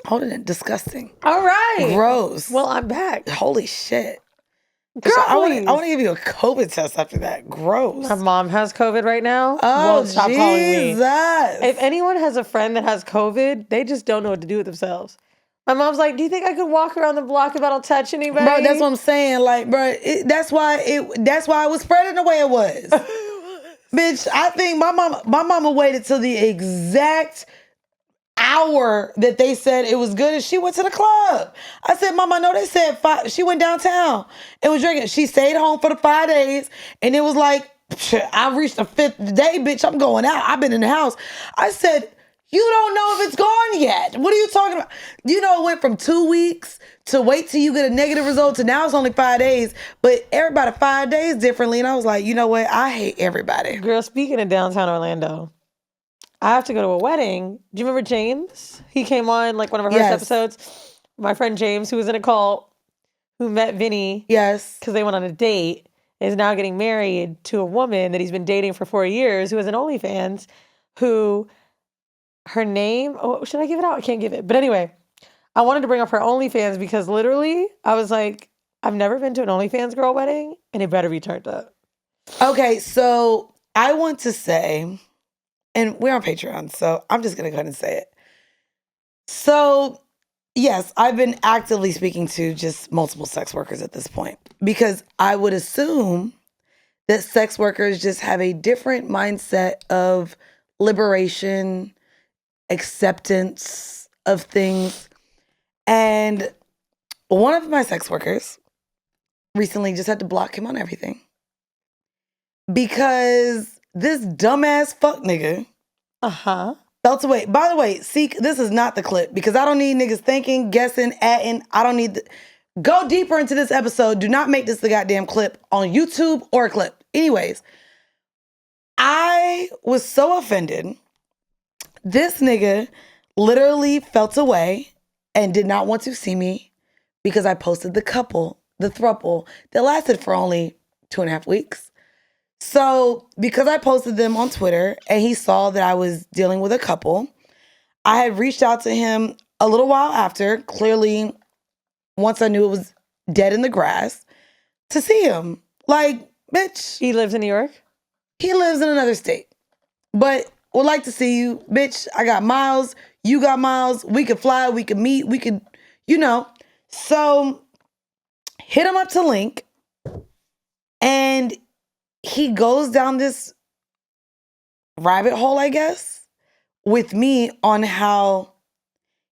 [SPEAKER 1] Hold it, disgusting.
[SPEAKER 2] All right.
[SPEAKER 1] Gross.
[SPEAKER 2] Well, I'm back.
[SPEAKER 1] Holy shit.
[SPEAKER 2] Girl,
[SPEAKER 1] I want to give you a COVID test after that. Gross.
[SPEAKER 2] My mom has COVID right now.
[SPEAKER 1] Oh,
[SPEAKER 2] won't stop calling me.
[SPEAKER 1] Jesus.
[SPEAKER 2] If anyone has a friend that has COVID, they just don't know what to do with themselves. My mom's like, do you think I could walk around the block if I don't touch anybody?
[SPEAKER 1] Bro, that's what I'm saying. Like, bro, that's why it was spreading the way it was. Bitch, I think my mama waited till the exact hour that they said it was good and she went to the club. I said, Mama, no, they said 5. She went downtown and was drinking. She stayed home for the 5 days and it was like, I reached the 5th day, bitch, I'm going out. I've been in the house. I said, you don't know if it's gone yet. What are you talking about? You know, it went from 2 weeks to wait till you get a negative result to now it's only 5 days. But everybody 5 days differently. And I was like, you know what? I hate everybody.
[SPEAKER 2] Girl, speaking of downtown Orlando, I have to go to a wedding. Do you remember James? He came on like one of our first episodes. My friend James, who was in a cult, who met Vinny.
[SPEAKER 1] Yes.
[SPEAKER 2] Because they went on a date, is now getting married to a woman that he's been dating for 4 years, who has an OnlyFans, who... her name, should I give it out? I can't give it. But anyway, I wanted to bring up her OnlyFans because literally I was like, I've never been to an OnlyFans girl wedding and it better be turned up.
[SPEAKER 1] Okay, so I want to say, and we're on Patreon, so I'm just going to go ahead and say it. So, yes, I've been actively speaking to just multiple sex workers at this point because I would assume that sex workers just have a different mindset of liberation, acceptance of things. And one of my sex workers recently just had to block him on everything because this dumbass fuck nigga felt away. By the way, see, this is not the clip because I don't need niggas thinking, guessing, atting. I don't need go deeper into this episode. Do not make this the goddamn clip on YouTube or a clip. Anyways, I was so offended. This nigga literally felt away and did not want to see me because I posted the throuple that lasted for only 2.5 weeks. So because I posted them on Twitter and he saw that I was dealing with a couple, I had reached out to him a little while after, clearly once I knew it was dead in the grass, to see him. Like, bitch.
[SPEAKER 2] He lives in New York?
[SPEAKER 1] He lives in another state. But would like to see you. Bitch, I got miles. You got miles. We could fly. We could meet. We could, So hit him up to link. And he goes down this rabbit hole, I guess, with me on how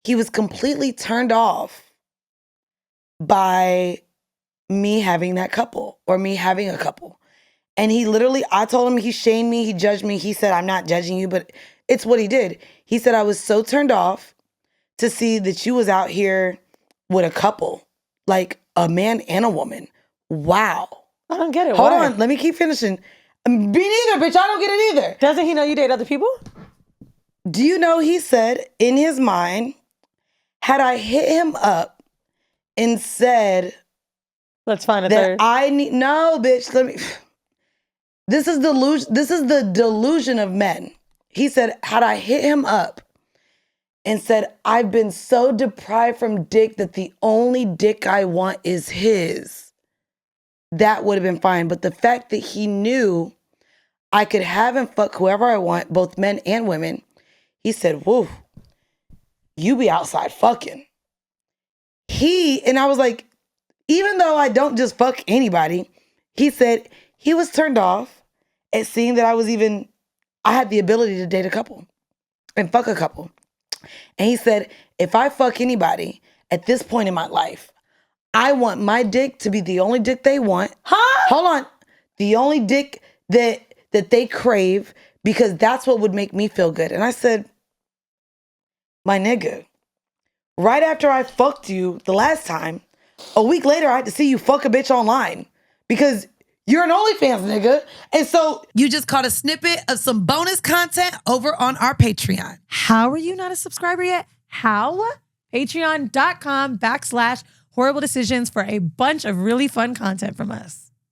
[SPEAKER 1] he was completely turned off by me having that couple or me having a couple. And he literally, I told him, he shamed me, he judged me. He said, I'm not judging you, but it's what he did. He said, I was so turned off to see that you was out here with a couple, like a man and a woman. Wow.
[SPEAKER 2] I don't get it.
[SPEAKER 1] Hold
[SPEAKER 2] Why?
[SPEAKER 1] on, let me keep finishing. Me neither, bitch, I don't get it either.
[SPEAKER 2] Doesn't he know you date other people?
[SPEAKER 1] Do you know he said in his mind, had I hit him up and said,
[SPEAKER 2] let's find a
[SPEAKER 1] that
[SPEAKER 2] third.
[SPEAKER 1] no, bitch, let me... This is the delusion of men. He said, had I hit him up and said, I've been so deprived from dick that the only dick I want is his, that would have been fine. But the fact that he knew I could have and fuck whoever I want, both men and women, he said, whoa, you be outside fucking. And I was like, even though I don't just fuck anybody, he said he was turned off at seeing that I had the ability to date a couple and fuck a couple. And he said, if I fuck anybody at this point in my life, I want my dick to be the only dick they want.
[SPEAKER 2] Huh?
[SPEAKER 1] Hold on. The only dick that they crave, because that's what would make me feel good. And I said, my nigga, right after I fucked you the last time, a week later, I had to see you fuck a bitch online because you're an OnlyFans nigga. And so you just caught a snippet of some bonus content over on our Patreon.
[SPEAKER 5] How are you not a subscriber yet? How? Patreon.com/Whoreible Decisions for a bunch of really fun content from us.